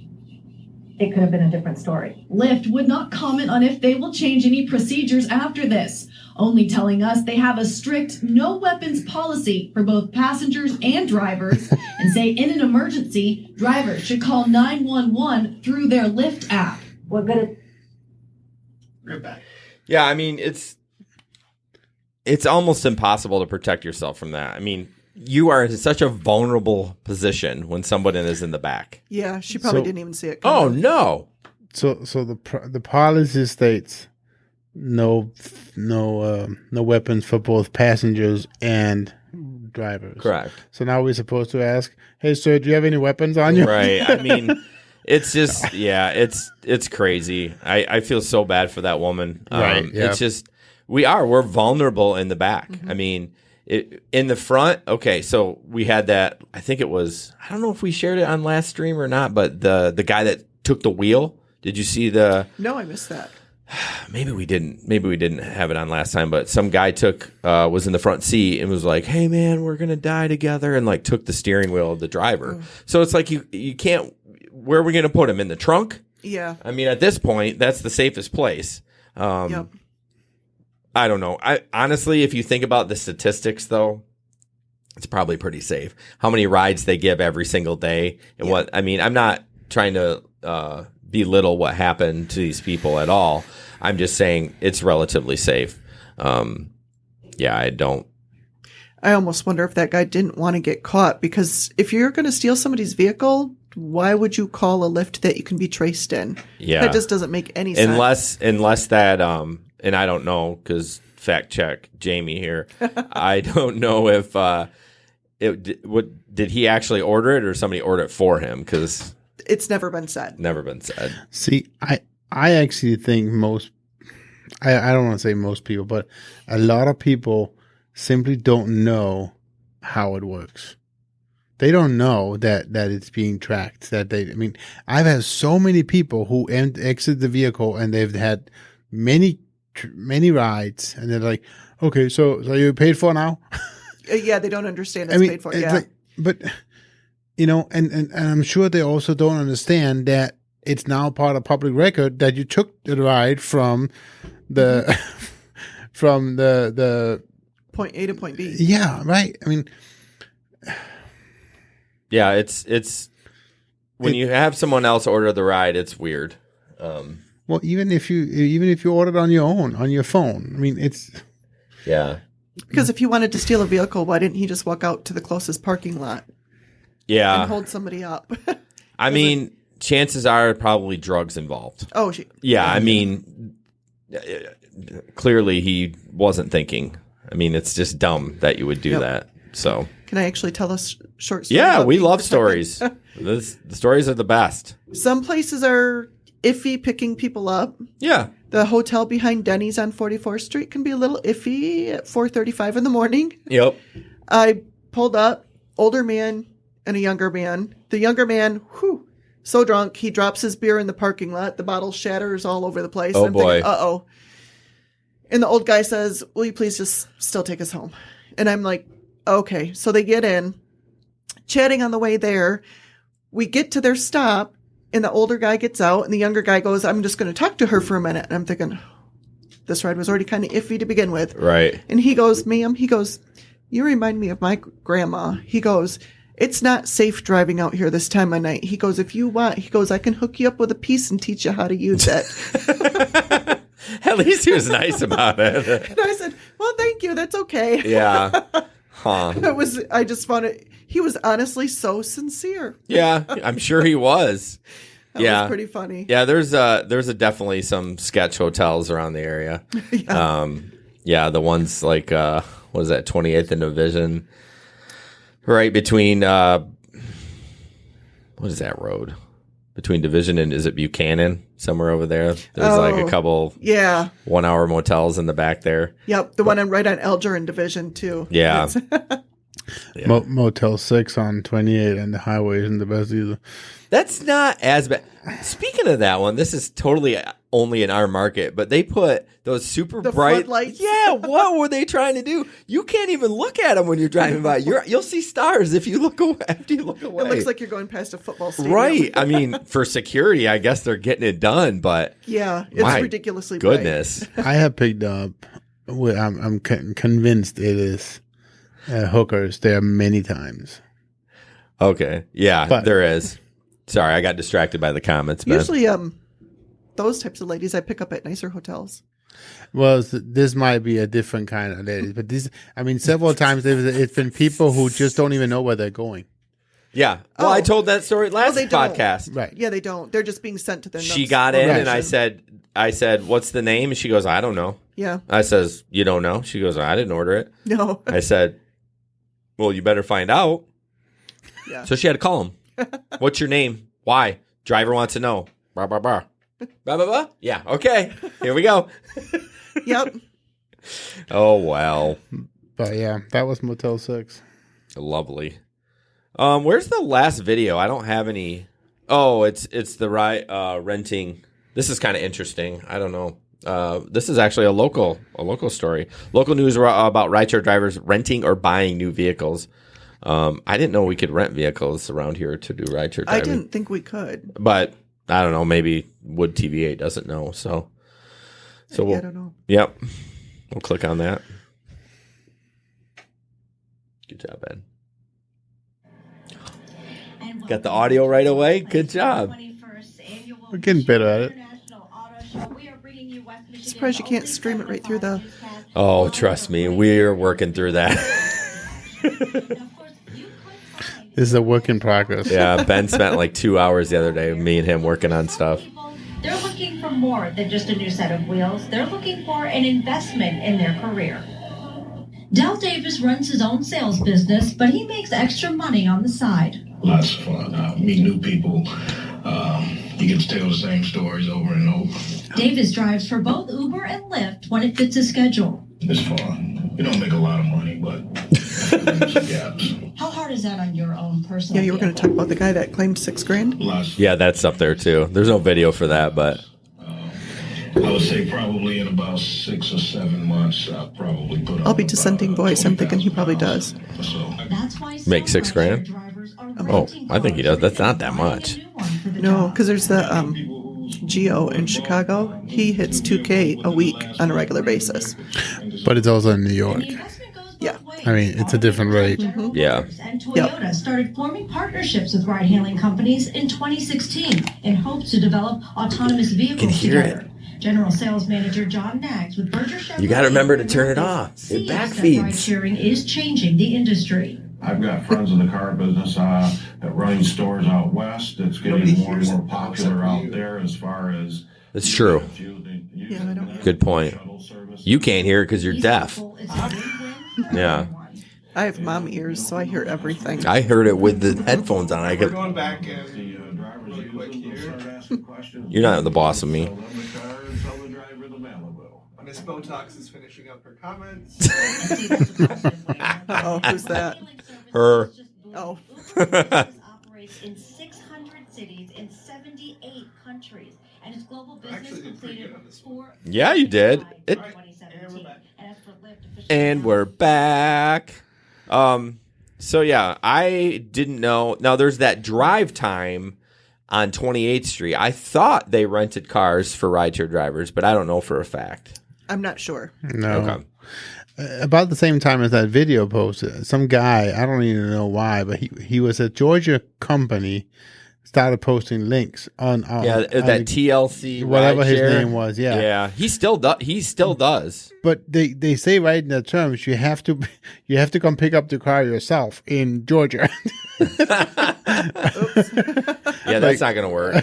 it could have been a different story. Lyft would not comment on if they will change any procedures after this, only telling us they have a strict no weapons policy for both passengers and drivers, and say in an emergency, drivers should call 911 through their Lyft app. What good? Right back. Yeah, I mean, it's almost impossible to protect yourself from that. I mean, you are in such a vulnerable position when someone is in the back. Yeah, she probably didn't even see it coming. Oh, no. So the policy states no weapons for both passengers and drivers. Correct. So now we're supposed to ask, hey, sir, do you have any weapons on you? Right. I mean, it's just, yeah, it's crazy. I feel so bad for that woman. Right. Yeah. It's just, we're vulnerable in the back. Mm-hmm. I mean, in the front, okay, so we had that, I think it was, I don't know if we shared it on last stream or not, but the guy that took the wheel, did you see the... No, I missed that. Maybe we didn't have it on last time, but some guy was in the front seat and was like, hey man, we're going to die together, and like took the steering wheel of the driver. Oh. So it's like you can't, where are we going to put him? In the trunk? Yeah. I mean, at this point, that's the safest place. Yep. I don't know. Honestly, if you think about the statistics, though, it's probably pretty safe. How many rides they give every single day, and what I mean. I'm not trying to belittle what happened to these people at all. I'm just saying it's relatively safe. Yeah, I don't. I almost wonder if that guy didn't want to get caught, because if you're going to steal somebody's vehicle, why would you call a Lyft that you can be traced in? Yeah, that just doesn't make any sense. Unless that and I don't know, because fact check Jamey here. I don't know if did he actually order it or somebody ordered it for him, because it's never been said. Never been said. See, I actually think I don't want to say most people, but a lot of people simply don't know how it works. They don't know that it's being tracked. I've had so many people who exit the vehicle and they've had many rides, and they're like, okay, so you paid for now? Yeah, they don't understand it's paid for. Yeah, like, but and I'm sure they also don't understand that it's now part of public record that you took the ride from the from the point A to point B. Yeah, right. I mean, yeah, it's when you have someone else order the ride, it's weird. Well, even if you ordered on your own, on your phone, I mean, it's... Yeah. Because if he wanted to steal a vehicle, why didn't he just walk out to the closest parking lot? Yeah. And hold somebody up? I mean, chances are probably drugs involved. Oh, yeah. I mean, clearly he wasn't thinking. I mean, it's just dumb that you would do that. So... Can I actually tell us short stories? Yeah, we love stories. The stories are the best. Some places are iffy picking people up. Yeah. The hotel behind Denny's on 44th Street can be a little iffy at 4:35 in the morning. Yep. I pulled up, older man and a younger man. The younger man, so drunk, he drops his beer in the parking lot. The bottle shatters all over the place. Oh, I'm boy. Thinking, uh-oh. And the old guy says, will you please just still take us home? And I'm like, okay. So they get in, chatting on the way there. We get to their stop, and the older guy gets out, and the younger guy goes, I'm just going to talk to her for a minute. And I'm thinking, this ride was already kind of iffy to begin with. Right. And he goes, ma'am, you remind me of my grandma. He goes, it's not safe driving out here this time of night. He goes, if you want, I can hook you up with a piece and teach you how to use it. At least he was nice about it. And I said, well, thank you. That's okay. Yeah. Huh. I just found it. He was honestly so sincere. Yeah, I'm sure he was. That was pretty funny. Yeah, there's definitely some sketch hotels around the area. Yeah. The ones like what is that, 28th and Division, right between what is that road? between Division and is it Buchanan somewhere over there? There's like a couple 1 hour motels in the back there. Yep, the one right on Elger and Division too. Yeah. Motel 6 on 28 and the highway isn't the best either. That's not as bad. Speaking of that one, this is totally only in our market, but they put those super bright floodlights. Yeah, what were they trying to do? You can't even look at them when you're driving by. You'll see stars if you look away. After you look away, it looks like you're going past a football stadium. Right. I mean, for security, I guess they're getting it done, but yeah, it's ridiculously goodness. bright. I have picked up. I'm convinced it is hookers there many times. Okay. Yeah, but there is. Sorry, I got distracted by the comments. Ben. Usually, those types of ladies I pick up at nicer hotels. Well, this might be a different kind of ladies, but several times it's been people who just don't even know where they're going. Yeah. Well, I told that story last podcast. Right. Yeah, they don't. They're just being sent to their. She got in, and I said, "What's the name?" And she goes, "I don't know." Yeah. I says, "You don't know?" She goes, "I didn't order it." No. I said, "Well, you better find out." Yeah. So she had to call him. What's your name? Why? Driver wants to know. Blah, blah, blah. Blah, blah, blah. Yeah. Okay. Here we go. Yep. Oh, wow. But yeah, that was Motel 6. Lovely. Where's the last video? I don't have any. Oh, it's the renting. This is kind of interesting. I don't know. This is actually a local story. Local news about rideshare drivers renting or buying new vehicles. I didn't know we could rent vehicles around here to do rideshare driving. I didn't think we could. But I don't know. Maybe Wood TVA doesn't know. So I don't know. Yep. We'll click on that. Good job, Ben. Got the audio right away. Good job. We're getting better at it. Surprised you can't stream it right through the. Oh, trust me. We're working through that. This is a work in progress. Yeah, Ben spent like 2 hours the other day, me and him working on stuff. They're looking for more than just a new set of wheels. They're looking for an investment in their career. Dell Davis runs his own sales business, but he makes extra money on the side. Lots of fun. Meet new people. You get to tell the same stories over and over. Davis drives for both Uber and Lyft when it fits his schedule. It's fun. You don't make a lot of money, but gaps. How hard is that on your own personal? Yeah, you were going to talk about the guy that claimed $6,000. Yeah, that's up there too. There's no video for that, but I would say probably in about 6 or 7 months, I'll probably put. I'll be dissenting voice. I'm thinking he probably does. That's why make $6,000. Oh, I think he does. That's not that much. No, because there's the Geo in Chicago. He hits $2,000 a week on a regular basis. But it's also in New York. Yeah. I mean, it's a different rate. Mm-hmm. Yeah. And Toyota started forming partnerships with ride-hailing companies in 2016 in hopes to develop autonomous vehicles together. General Sales Manager John Nags with Berger Chevrolet. You got to remember to turn it off. It backfeeds. Ride-sharing is changing the industry. I've got friends in the car business that running stores out west. It's getting more and more popular out there as far as. That's true. Yeah, I don't. Good point. You can't hear it because you're deaf. Yeah. I have mom ears, so I hear everything. I heard it with the headphones on. We're going back and really quick here. You're not the boss of me. Miss Botox is finishing up her comments. Oh, who's that? Her. Oh. Operates in 600 cities in 78 countries, and its global business completed 4. Yeah, you did. It. And we're back. So yeah, I didn't know. Now there's that drive time on 28th Street. I thought they rented cars for rideshare drivers, but I don't know for a fact. I'm not sure. No. Okay. About the same time as that video posted, some guy, I don't even know why, but he was a Georgia company, started posting links on that TLC whatever his rideshare. name was. Yeah, he still does. But they say right in the terms you have to come pick up the car yourself in Georgia. Yeah, that's not gonna work.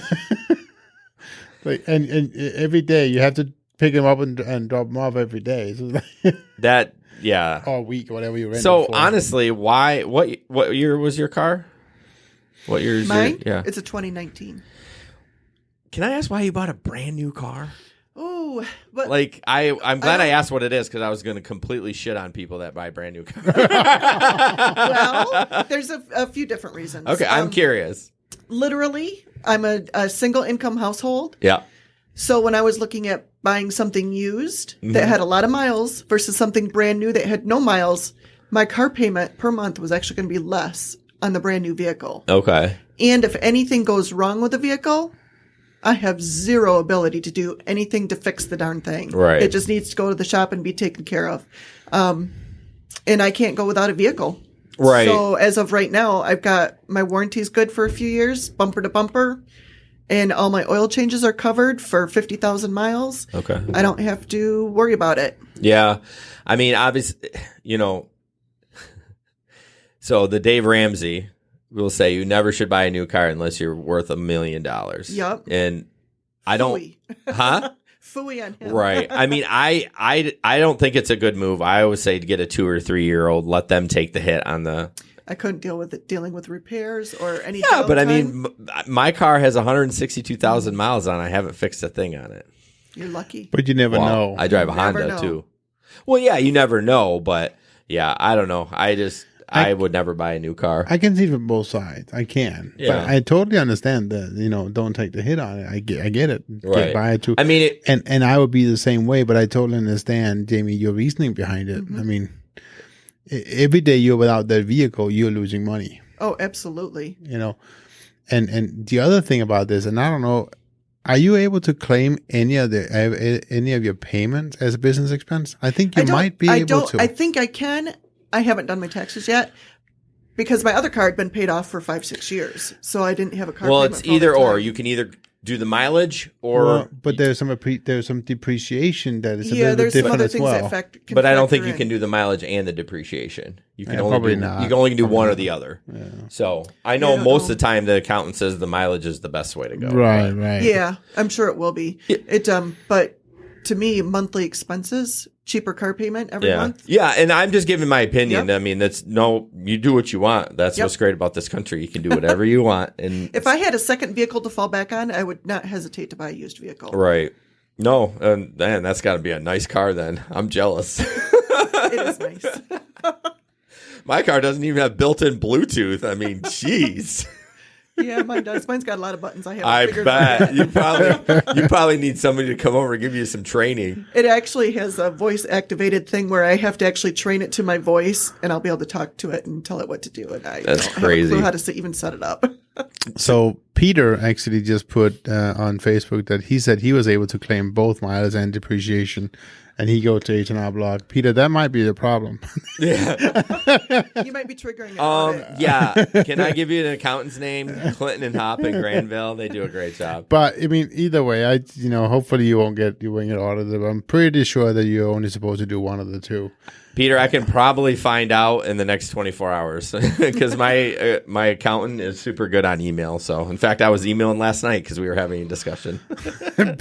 and every day you have to pick him up and drop him off every day. So that yeah, all week, whatever you rent. So honestly, why? What year was your car? What year is mine? Yeah, it's a 2019. can I ask why you bought a brand new car? Oh, but like I'm glad I asked what it is because I was going to completely shit on people that buy brand new cars. Well, there's a few different reasons. Okay, I'm curious. Literally, I'm a single income household. Yeah. So when I was looking at buying something used that had a lot of miles versus something brand new that had no miles, my car payment per month was actually going to be less on the brand new vehicle. Okay. And if anything goes wrong with the vehicle, I have zero ability to do anything to fix the darn thing. Right. It just needs to go to the shop and be taken care of. And I can't go without a vehicle. Right. So as of right now, I've got my warranty's good for a few years, bumper to bumper. And all my oil changes are covered for 50,000 miles. Okay. I don't have to worry about it. Yeah. I mean, obviously, so the Dave Ramsey will say you never should buy a new car unless you're worth $1 million. Yep. And I don't. Phooey. Huh? Phooey on him. Right. I mean, I don't think it's a good move. I always say to get a 2 or 3 year old, let them take the hit on the. I couldn't deal with it, dealing with repairs or any. Yeah, but downtime. I mean, my car has 162,000 miles on it. I haven't fixed a thing on it. You're lucky. But you never know. I drive a Honda too. Well, yeah, you never know, but yeah, I don't know. I would never buy a new car. I can see from both sides. I can. Yeah. But I totally understand that, don't take the hit on it. I get it. Right. Get by it too. I mean, and I would be the same way, but I totally understand, Jamey, your reasoning behind it. I mean, every day you're without that vehicle, you're losing money. Oh, absolutely. And the other thing about this, and I don't know, are you able to claim any of your payments as a business expense? I think you might be able to. I think I can. I haven't done my taxes yet because my other car had been paid off for 5-6 years, so I didn't have a car. Well, payment it's for all either that or. time. You can either do the mileage or. But there's some depreciation that is a little bit there's some different other as things well. that But I don't think you in. can do the mileage and the depreciation. You can probably not. You can only do Probably one or not. the other. Yeah. So I know most of the time the accountant says the mileage is the best way to go. Right, but- right. Yeah, I'm sure it will be. But to me, monthly expenses, cheaper car payment every month. Yeah, and I'm just giving my opinion. I mean, you do what you want. That's what's great about this country. You can do whatever you want. And If I had a second vehicle to fall back on, I would not hesitate to buy a used vehicle. right. No, and man, that's got to be a nice car then. I'm jealous. It is nice. My car doesn't even have built-in Bluetooth. I mean, jeez. Yeah, mine does. Mine's got a lot of buttons. I I figured bet out. you probably need somebody to come over and give you some training. It actually has a voice activated thing where I have to actually train it to my voice, and I'll be able to talk to it and tell it what to do. And That's don't crazy. have a clue how to even set it up. So Peter actually just put on Facebook that he said he was able to claim both mileage and depreciation, and he go to H&R Block. Peter, that might be the problem. Yeah. You might be triggering it. Yeah. Can I give you an accountant's name? Clinton and Hop in Granville. They do a great job. But I mean, either way, hopefully you won't get audited. I'm pretty sure that you're only supposed to do one of the two. Peter, I can probably find out in the next 24 hours because my accountant is super good on email. So, in fact, I was emailing last night because we were having a discussion.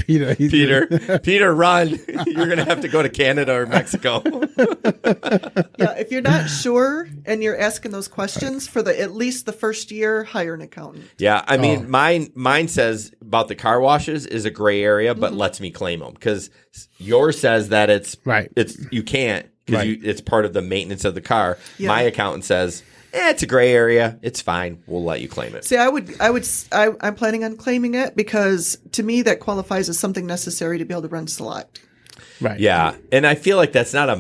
Peter, run! You're gonna have to go to Canada or Mexico. Yeah, if you're not sure and you're asking those questions for at least the first year, hire an accountant. Yeah, I mean, mine says about the car washes is a gray area, but lets me claim them because yours says that it's right. It's you can't. Because it's part of the maintenance of the car. Yeah. My accountant says, it's a gray area. It's fine. We'll let you claim it. See, I'm planning on claiming it because to me that qualifies as something necessary to be able to run Select. Right. Yeah. And I feel like that's not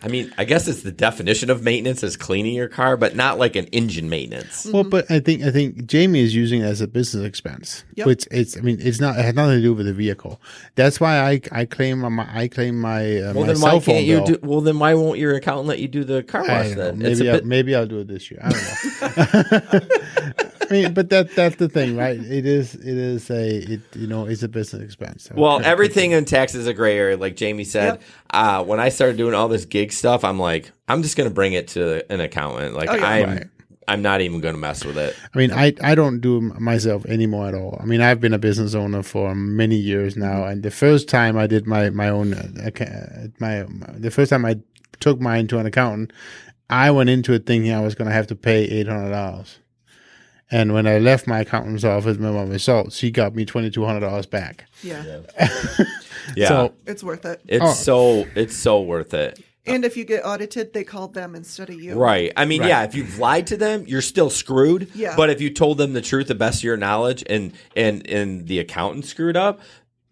I guess it's the definition of maintenance is cleaning your car, but not like an engine maintenance. Well, but I think Jamey is using it as a business expense, which it has nothing to do with the vehicle. That's why I claim my then cell phone bill. Well, then why won't your accountant let you do the car wash then? Maybe I'll do it this year. I don't know. I mean, but that's the thing, right? It's a business expense. Well, everything in tax is a gray area, like Jamey said. When I started doing all this gig stuff, I'm like, I'm just going to bring it to an accountant. Like I'm not even going to mess with it. I mean, I don't do myself anymore at all. I mean, I've been a business owner for many years now, and the first time I did my own the first time I took mine to an accountant, I went into it thinking I was going to have to pay $800. And when I left my accountant's office with my results, she got me $2,200 back. Yeah. Yeah. So it's worth it. It's so worth it. And if you get audited, they called them instead of you. Right. I mean, yeah, if you've lied to them, you're still screwed. Yeah. But if you told them the truth, the best of your knowledge, and the accountant screwed up,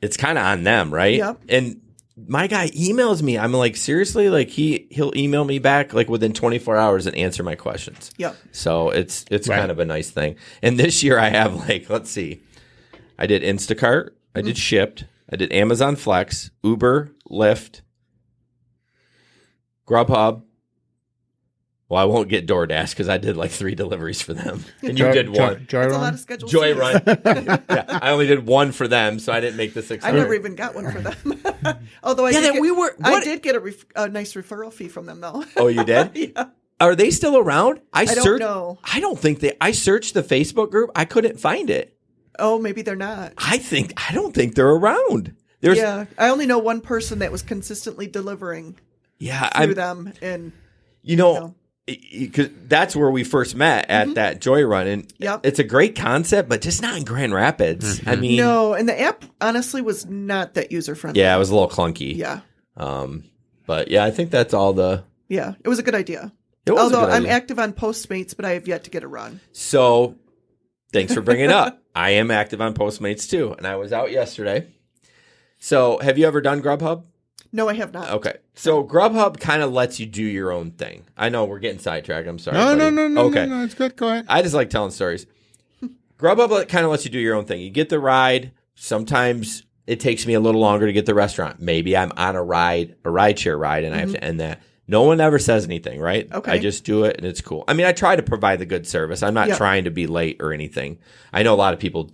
it's kind of on them, right? Yep. And my guy emails me. I'm like, seriously? Like he'll email me back like within 24 hours and answer my questions. Yep. So it's kind of a nice thing. And this year I have like, let's see, I did Instacart, I did Shipt, I did Amazon Flex, Uber, Lyft, Grubhub. Well, I won't get DoorDash because I did like 3 deliveries for them, and you did one. That's a lot of scheduled Joyrun. Yeah, I only did one for them, so I didn't make the 600. I never even got one for them. Although I did get a nice referral fee from them, though. Oh, you did? Yeah. Are they still around? I don't know. I don't think they. I searched the Facebook group. I couldn't find it. Oh, maybe they're not. I don't think they're around. I only know one person that was consistently delivering. Yeah, through them, and because that's where we first met at that Joyrun, and it's a great concept, but just not in Grand Rapids. I mean, no, and the app honestly was not that user friendly. Yeah, it was a little clunky. Yeah, but yeah, I think that's all the. Yeah, it was a good idea. It was Although a good idea. I'm active on Postmates, but I have yet to get a run. So, thanks for bringing it up. I am active on Postmates too, and I was out yesterday. So, have you ever done Grubhub? No, I have not. Okay. So Grubhub kind of lets you do your own thing. I know we're getting sidetracked. I'm sorry. No, Okay. no, it's good. Go ahead. I just like telling stories. Grubhub kind of lets you do your own thing. You get the ride. Sometimes it takes me a little longer to get the restaurant. Maybe I'm on a rideshare ride, and I have to end that. No one ever says anything, right? Okay. I just do it, and it's cool. I mean, I try to provide the good service. I'm not trying to be late or anything. I know a lot of people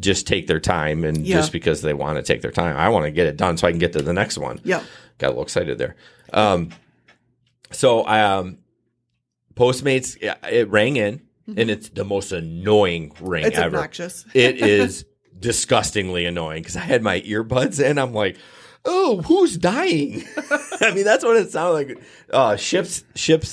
just take their time, and just because they want to take their time, I want to get it done so I can get to the next one. Yeah. Got a little excited there. So Postmates, it rang in, and it's the most annoying ring it's ever. It's obnoxious. It is disgustingly annoying because I had my earbuds in. I'm like, oh, who's dying? I mean, that's what it sounded like. Ships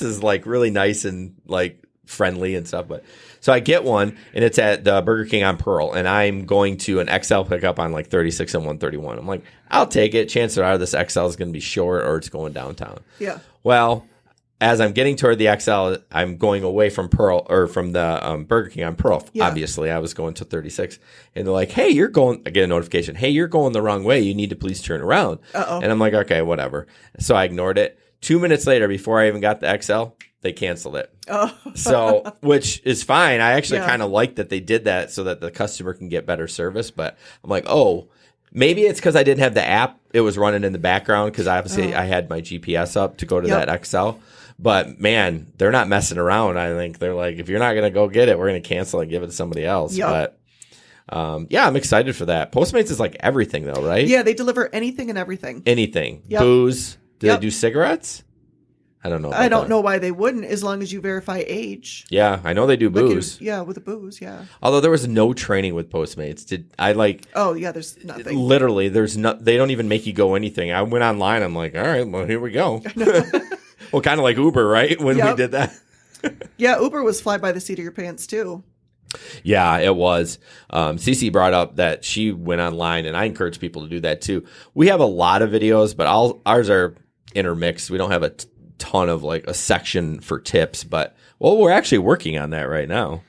is like really nice and like friendly and stuff, but so I get one, and it's at the Burger King on Pearl, and I'm going to an XL pickup on like 36 and 131. I'm like, I'll take it. Chances are this XL is going to be short or it's going downtown. Yeah. Well, as I'm getting toward the XL, I'm going away from Pearl or from the Burger King on Pearl. Yeah. Obviously, I was going to 36, and they're like, "Hey, I get a notification. Hey, you're going the wrong way. You need to please turn around." And I'm like, "Okay, whatever." So I ignored it. 2 minutes later, before I even got the XL, they canceled it. So, which is fine. I actually kind of like that they did that so that the customer can get better service. But I'm like, oh, maybe it's because I didn't have the app. It was running in the background because obviously I had my GPS up to go to that XL. But man, they're not messing around. I think they're like, if you're not going to go get it, we're going to cancel it and give it to somebody else. But yeah, I'm excited for that. Postmates is like everything though, right? Yeah, they deliver anything and everything. Anything. Booze. Do they do cigarettes? I don't know. I don't know why they wouldn't, as long as you verify age. Yeah, I know they do booze. With the booze, yeah. Although there was no training with Postmates. Oh yeah, there's nothing. Literally, there's not. They don't even make you go anything. I went online. I'm like, all right, well, here we go. Well, kind of like Uber, right? When we did that. Yeah, Uber was fly by the seat of your pants too. Yeah, it was. Cece brought up that she went online, and I encourage people to do that too. We have a lot of videos, but ours are intermixed. We don't have a ton of like a section for tips, but we're actually working on that right now.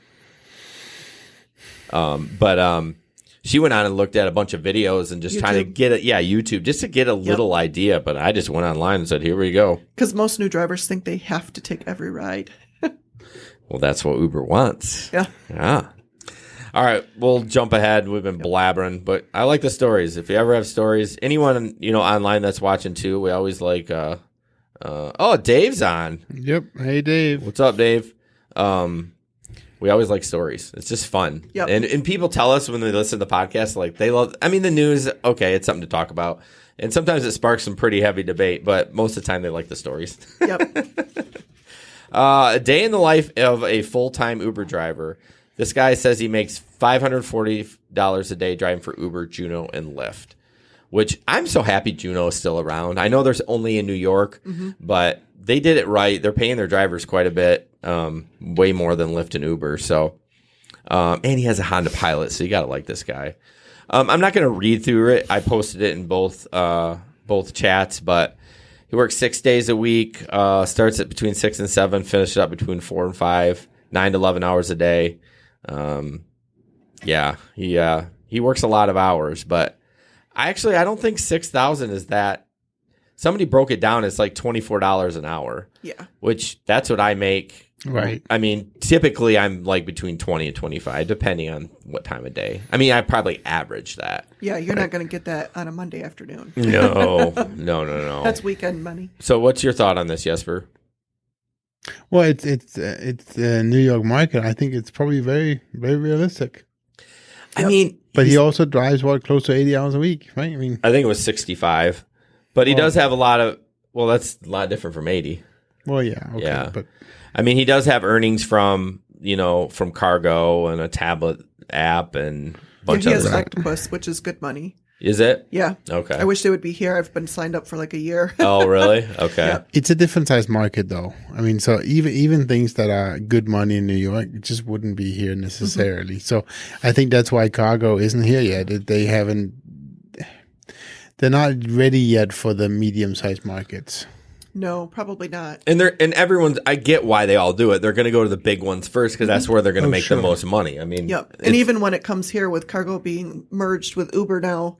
She went on and looked at a bunch of videos and just trying to get it. Yeah, YouTube, just to get a little idea. But I just went online and said, here we go. Because most new drivers think they have to take every ride. Well, that's what Uber wants. Yeah. Yeah. All right, we'll jump ahead. We've been blabbering, but I like the stories. If you ever have stories, anyone online that's watching too, we always like. Dave's on. Yep. Hey, Dave. What's up, Dave? We always like stories. It's just fun. Yep. And people tell us when they listen to the podcast, like they love. I mean, the news. Okay, it's something to talk about, and sometimes it sparks some pretty heavy debate. But most of the time, they like the stories. Yep. A day in the life of a full-time Uber driver. This guy says he makes $540 a day driving for Uber, Juno, and Lyft. Which I'm so happy Juno is still around. I know there's only in New York, but they did it right. They're paying their drivers quite a bit, way more than Lyft and Uber. So And he has a Honda Pilot, so you got to like this guy. I'm not going to read through it. I posted it in both chats, but he works 6 days a week, starts at between 6 and 7, finishes up between 4 and 5, 9 to 11 hours a day. He works a lot of hours, but I don't think 6,000 is that. Somebody broke it down. It's like $24 an hour. Yeah. Which that's what I make. Right. I mean, typically I'm like between 20 and 25, depending on what time of day. I mean, I probably average that. Yeah, you're not going to get that on a Monday afternoon. No. That's weekend money. So what's your thought on this, Jesper? Well, it's New York market. I think it's probably very, very realistic. I mean, but he also drives close to 80 hours a week, right? I think it was 65, but he does have a lot of. Well, that's a lot different from 80. Well, yeah, okay, yeah. But I mean, he does have earnings from Cargo and a tablet app and a bunch of other stuff. He has Octopus, which is good money. Is it? Yeah. Okay. I wish they would be here. I've been signed up for like a year. Oh, really? Okay. Yep. It's a different size market, though. I mean, so even things that are good money in New York just wouldn't be here necessarily. So I think that's why Cargo isn't here yet. They're not ready yet for the medium-sized markets. No, probably not. And everyone's. I get why they all do it. They're going to go to the big ones first because that's where they're going to make the most money. I mean, yep. And even when it comes here with Cargo being merged with Uber now.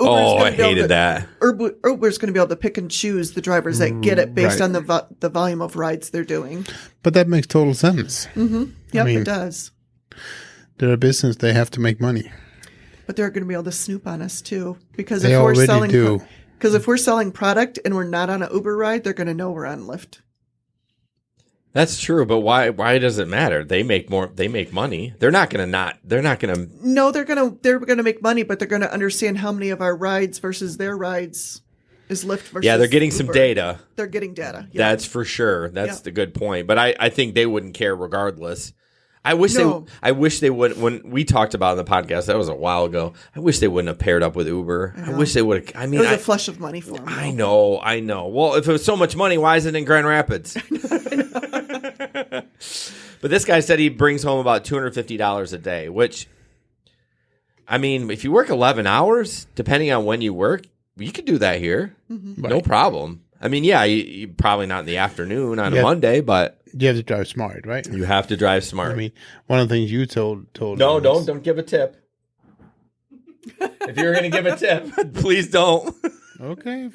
I hated that. Uber's going to be able to pick and choose the drivers that get it based on the volume of rides they're doing. But that makes total sense. Mm-hmm. Yep, it does. They're a business; they have to make money. But they're going to be able to snoop on us too, because they already do. Because if we're selling product and we're not on an Uber ride, they're going to know we're on Lyft. That's true, but why does it matter? They make more. They make money. They're not going to. No, they're going to make money, but they're going to understand how many of our rides versus their rides is Lyft versus. Yeah, they're getting Uber. some data. They're getting data. Yep. That's for sure. That's the good point. But I think they wouldn't care regardless. I wish they would. When we talked about it in the podcast, that was a while ago. I wish they wouldn't have paired up with Uber. I wish they would have. I mean, it was a flush of money for them. I know. Well, if it was so much money, why is it in Grand Rapids? But this guy said he brings home about $250 a day, which, I mean, if you work 11 hours, depending on when you work, you could do that here. Mm-hmm. No problem. I mean, yeah, you probably not in the afternoon on a Monday, but you have to drive smart, right? You have to drive smart. I mean, one of the things you told No, don't give a tip. If you're going to give a tip, please don't. Okay.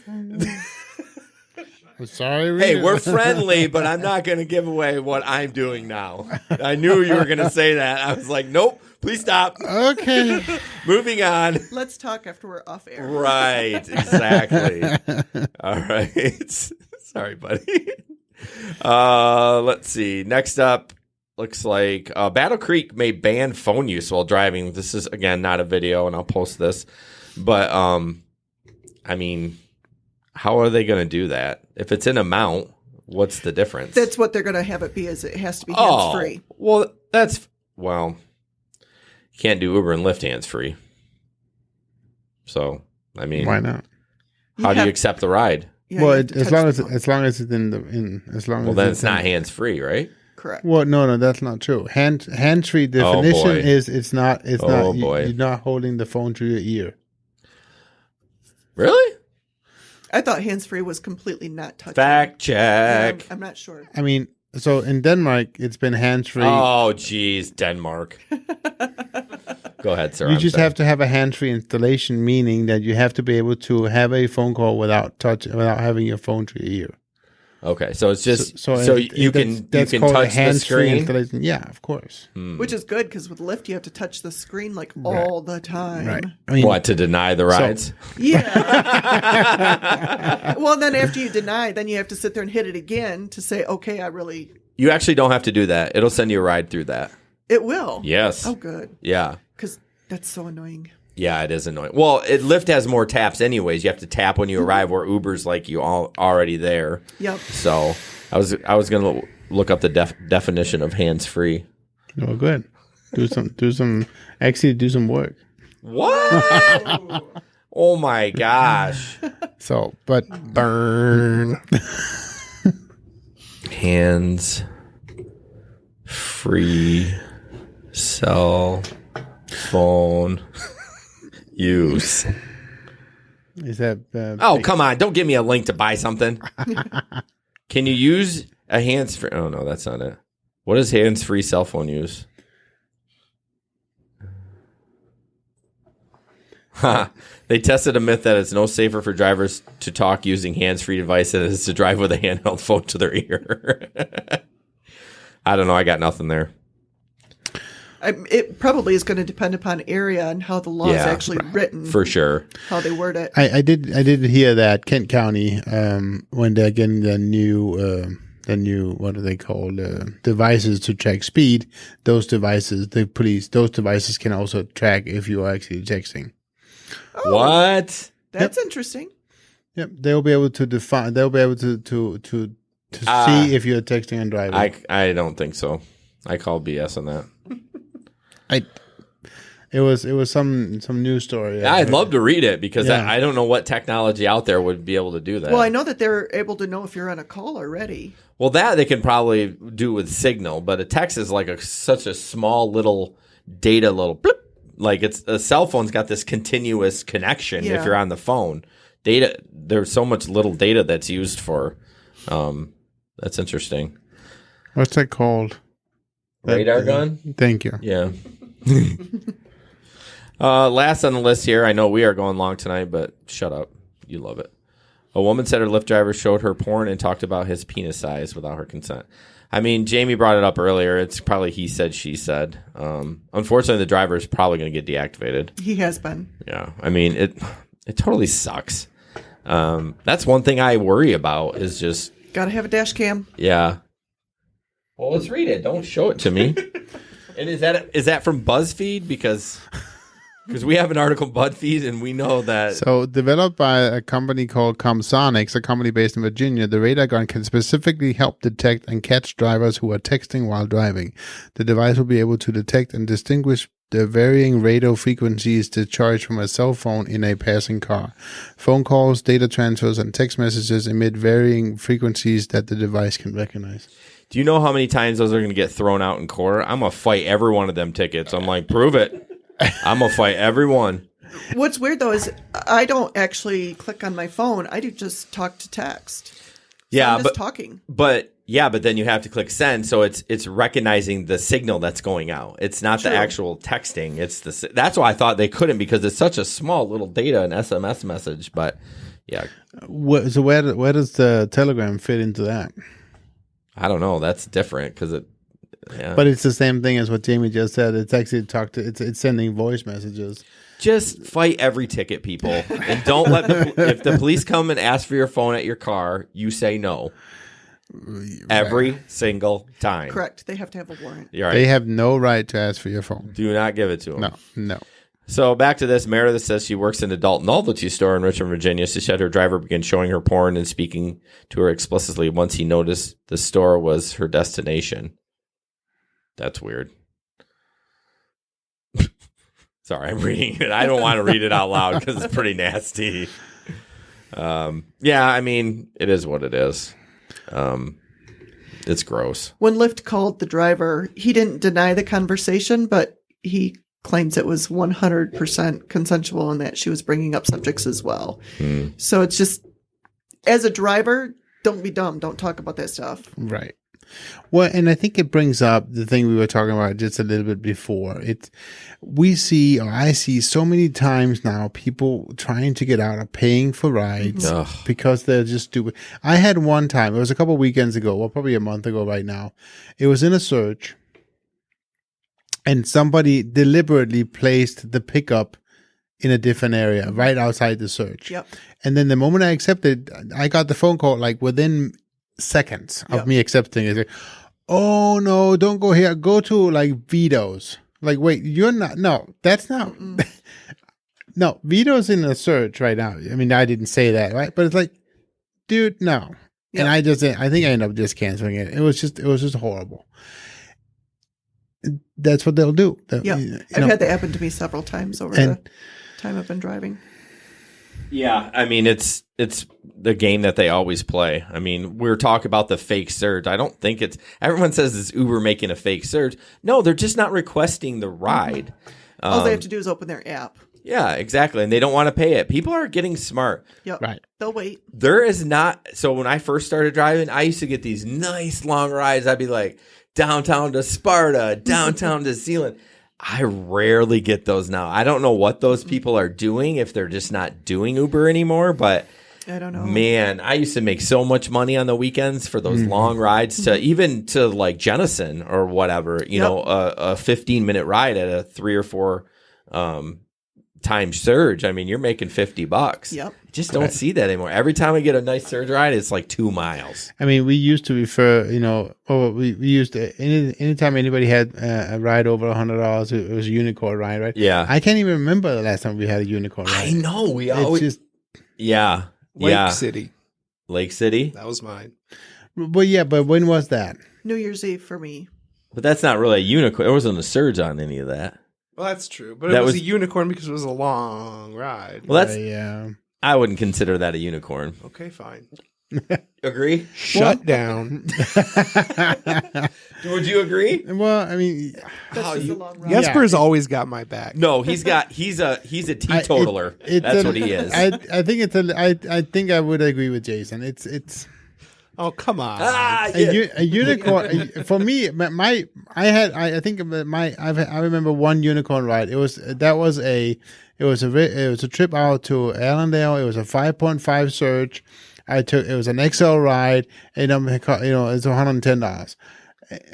I'm sorry, Rita. Hey, we're friendly, but I'm not going to give away what I'm doing now. I knew you were going to say that. I was like, nope, please stop. Okay. Moving on. Let's talk after we're off air. Right, exactly. All right. Sorry, buddy. Let's see. Next up, looks like Battle Creek may ban phone use while driving. This is, again, not a video, and I'll post this. But, I mean, how are they going to do that? If it's in a mount, what's the difference? That's what they're going to have it be, is it has to be hands-free. Well, you can't do Uber and Lyft hands-free. So, I mean, why not? How do you accept the ride? Yeah, well, as long as it's then it's not hands-free, right? Correct. Well, no, that's not true. Hands-free definition is it's not. You're not holding the phone to your ear. Really? I thought hands-free was completely not touching. Fact check. Yeah, I'm not sure. I mean, so in Denmark, it's been hands-free. Oh, geez, Denmark. Go ahead, sir. You just have to have a hands-free installation, meaning that you have to be able to have a phone call without having your phone to your ear. Okay, so it's just you can touch the screen. Installation. Yeah, of course. Which is good because with Lyft you have to touch the screen all the time. Right. I mean, what, to deny the rides? Yeah. Well, then after you deny, then you have to sit there and hit it again to say, okay, I really. You actually don't have to do that. It'll send you a ride through that. It will. Yes. Oh, good. Yeah. Because that's so annoying. Yeah, it is annoying. Well, Lyft has more taps anyways. You have to tap when you arrive, where Uber's like you all already there. Yep. So I was going to look up the definition of hands free. Oh, good. Do some work. What? Oh my gosh. So, but burn. Hands free Cell phone use. Is that? Come on! Don't give me a link to buy something. Can you use a hands-free? Oh no, that's not it. What is hands-free cell phone use? They tested a myth that it's no safer for drivers to talk using hands-free devices to drive with a handheld phone to their ear. I don't know. I got nothing there. It probably is going to depend upon area and how the law is actually written. For sure. How they word it. I did hear that Kent County, when they're getting the new what do they call devices to check speed, those devices can also track if you are actually texting. Oh, what? That's interesting. Yep, they'll be able to define. They'll be able to see if you're texting and driving. I don't think so. I call BS on that. It was some news story. Yeah, I'd love to read it because I don't know what technology out there would be able to do that. Well, I know that they're able to know if you're on a call already. Well, that they can probably do with Signal, but a text is like such a small little data little blip. Like a cell phone's got this continuous connection if you're on the phone. Data, there's so much little data that's used for. That's interesting. What's that called? Radar gun? Thank you. Yeah. Last on the list here, I know we are going long tonight, but shut up. You love it. A woman said her Lyft driver showed her porn and talked about his penis size without her consent. I mean, Jamey brought it up earlier. It's probably he said, she said. Unfortunately, the driver is probably going to get deactivated. He has been. Yeah. I mean, it totally sucks. That's one thing I worry about is just... Got to have a dash cam. Yeah. Well, let's read it. Don't show it to me. And is that from BuzzFeed? Because we have an article in BuzzFeed, and we know that. So, developed by a company called Comsonics, a company based in Virginia, the radar gun can specifically help detect and catch drivers who are texting while driving. The device will be able to detect and distinguish the varying radio frequencies discharged from a cell phone in a passing car. Phone calls, data transfers, and text messages emit varying frequencies that the device can recognize. Do you know how many times those are going to get thrown out in court? I'm going to fight every one of them tickets. I'm like, prove it. I'm going to fight every one. What's weird, though, is I don't actually click on my phone. I do just talk to text. Yeah, I'm just talking. But then you have to click send, so it's recognizing the signal that's going out. It's not the actual texting. That's why I thought they couldn't, because it's such a small little data and SMS message. But yeah. So where does the Telegram fit into that? I don't know. That's different because it. Yeah. But it's the same thing as what Jamey just said. It's actually it's sending voice messages. Just fight every ticket, people, and don't let if the police come and ask for your phone at your car, you say no. Every single time. Correct. They have to have a warrant. Right. They have no right to ask for your phone. Do not give it to them. No. So back to this. Meredith says she works in an adult novelty store in Richmond, Virginia. She said her driver began showing her porn and speaking to her explicitly once he noticed the store was her destination. That's weird. Sorry, I'm reading it. I don't want to read it out loud because it's pretty nasty. Yeah, I mean, it is what it is. It's gross. When Lyft called the driver, he didn't deny the conversation, but he claims it was 100% consensual and that she was bringing up subjects as well. So it's just, as a driver, don't be dumb. Don't talk about that stuff. Right. Well, and I think it brings up the thing we were talking about just a little bit before. I see so many times now people trying to get out of paying for rides because they're just stupid. I had one time, it was a couple of weekends ago, well, probably a month ago right now. It was in a search, and somebody deliberately placed the pickup in a different area right outside the search. Yep. And then the moment I accepted, I got the phone call like within seconds of me accepting it. Oh no, don't go here. Go to like Vito's. Like, wait, you're not. No, that's not. No, Vito's in a search right now. I mean, I didn't say that, right? But it's like, dude, no. And I think I ended up just canceling it. It was just horrible. That's what they'll do. Yeah, I've had that happen to me several times over the time I've been driving. Yeah, I mean it's the game that they always play. I mean, we're talking about the fake surge. I don't think everyone says it's Uber making a fake surge. No, they're just not requesting the ride. All they have to do is open their app. Yeah, exactly. And they don't want to pay it. People are getting smart. Yep. Right. They'll wait. There is not. So when I first started driving, I used to get these nice long rides. I'd be like downtown to Sparta, downtown to Zealand. I rarely get those now. I don't know what those people are doing, if they're just not doing Uber anymore, but I don't know. Man, I used to make so much money on the weekends for those long rides to even to like Jenison or whatever, you know, a 15-minute ride at a 3 or 4 time surge. I mean, you're making $50. Yep. Just don't see that anymore. Every time I get a nice surge ride, it's like 2 miles. I mean, we used to refer, you know, we used to, anytime anybody had a ride over $100, it was a unicorn ride, right? Yeah. I can't even remember the last time we had a unicorn ride. I know. We always just, yeah. Lake City. Lake City? That was mine. But yeah, but when was that? New Year's Eve for me. But that's not really a unicorn. There wasn't a surge on any of that. Well, that's true. But it was a unicorn because it was a long ride. Well, that's yeah. I wouldn't consider that a unicorn. Okay, fine. Agree? Shut down. Would you agree? Well, I mean, that's just a long ride. Jesper's always got my back. No, he's a teetotaler. That's what he is. I think I would agree with Jason. It's. Oh, come on! A unicorn for me. I remember one unicorn ride. It was a trip out to Allendale. It was a 5.5 surge. It was an XL ride, and it's $110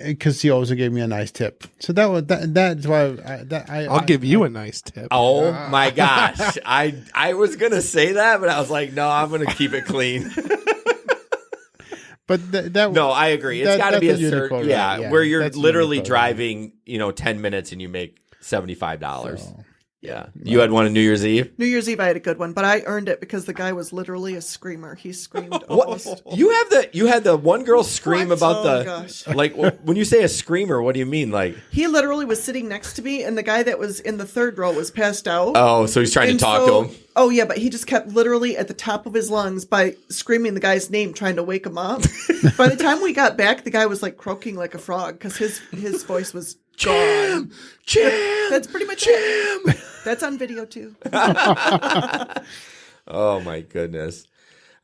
because he also gave me a nice tip. So that's why I'll give you a nice tip. Oh my gosh, I was gonna say that, but I was like, no, I'm gonna keep it clean. But no, I agree. It's got to be a unicorn, certain, yeah, where you're literally driving, 10 minutes and you make $75. So, yeah, you had one on New Year's Eve. New Year's Eve, I had a good one, but I earned it because the guy was literally a screamer. He screamed almost. You had the one girl scream about gosh. Like when you say a screamer, what do you mean? Like he literally was sitting next to me, and the guy that was in the third row was passed out. Oh, so he's trying to talk to him. Oh yeah, but he just kept literally at the top of his lungs by screaming the guy's name, trying to wake him up. By the time we got back, the guy was like croaking like a frog because his voice was gone. Jam. That's pretty much it. That's on video too. Oh my goodness.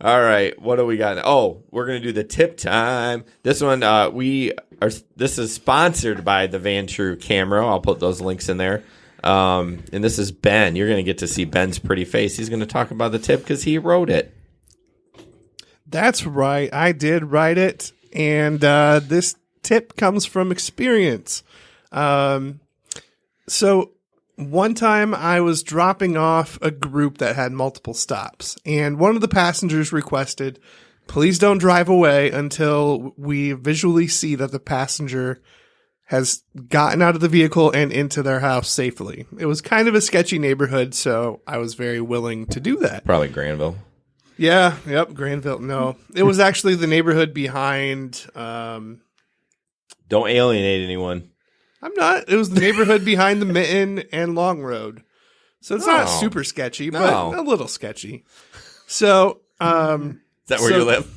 All right, what do we got? Oh, we're gonna do the tip time. This one, this is sponsored by the Vanture camera. I'll put those links in there. And this is Ben. You're gonna get to see Ben's pretty face. He's gonna talk about the tip because he wrote it. That's right. I did write it, and this tip comes from experience. So one time I was dropping off a group that had multiple stops, and one of the passengers requested, please don't drive away until we visually see that the passenger has gotten out of the vehicle and into their house safely. It was kind of a sketchy neighborhood, so I was very willing to do that. Probably Granville. Yeah, yep, Granville. No, it was actually the neighborhood behind. Don't alienate anyone. I'm not. It was the neighborhood behind the Mitten and Long Road. So it's not super sketchy, but a little sketchy. So, is that where you live?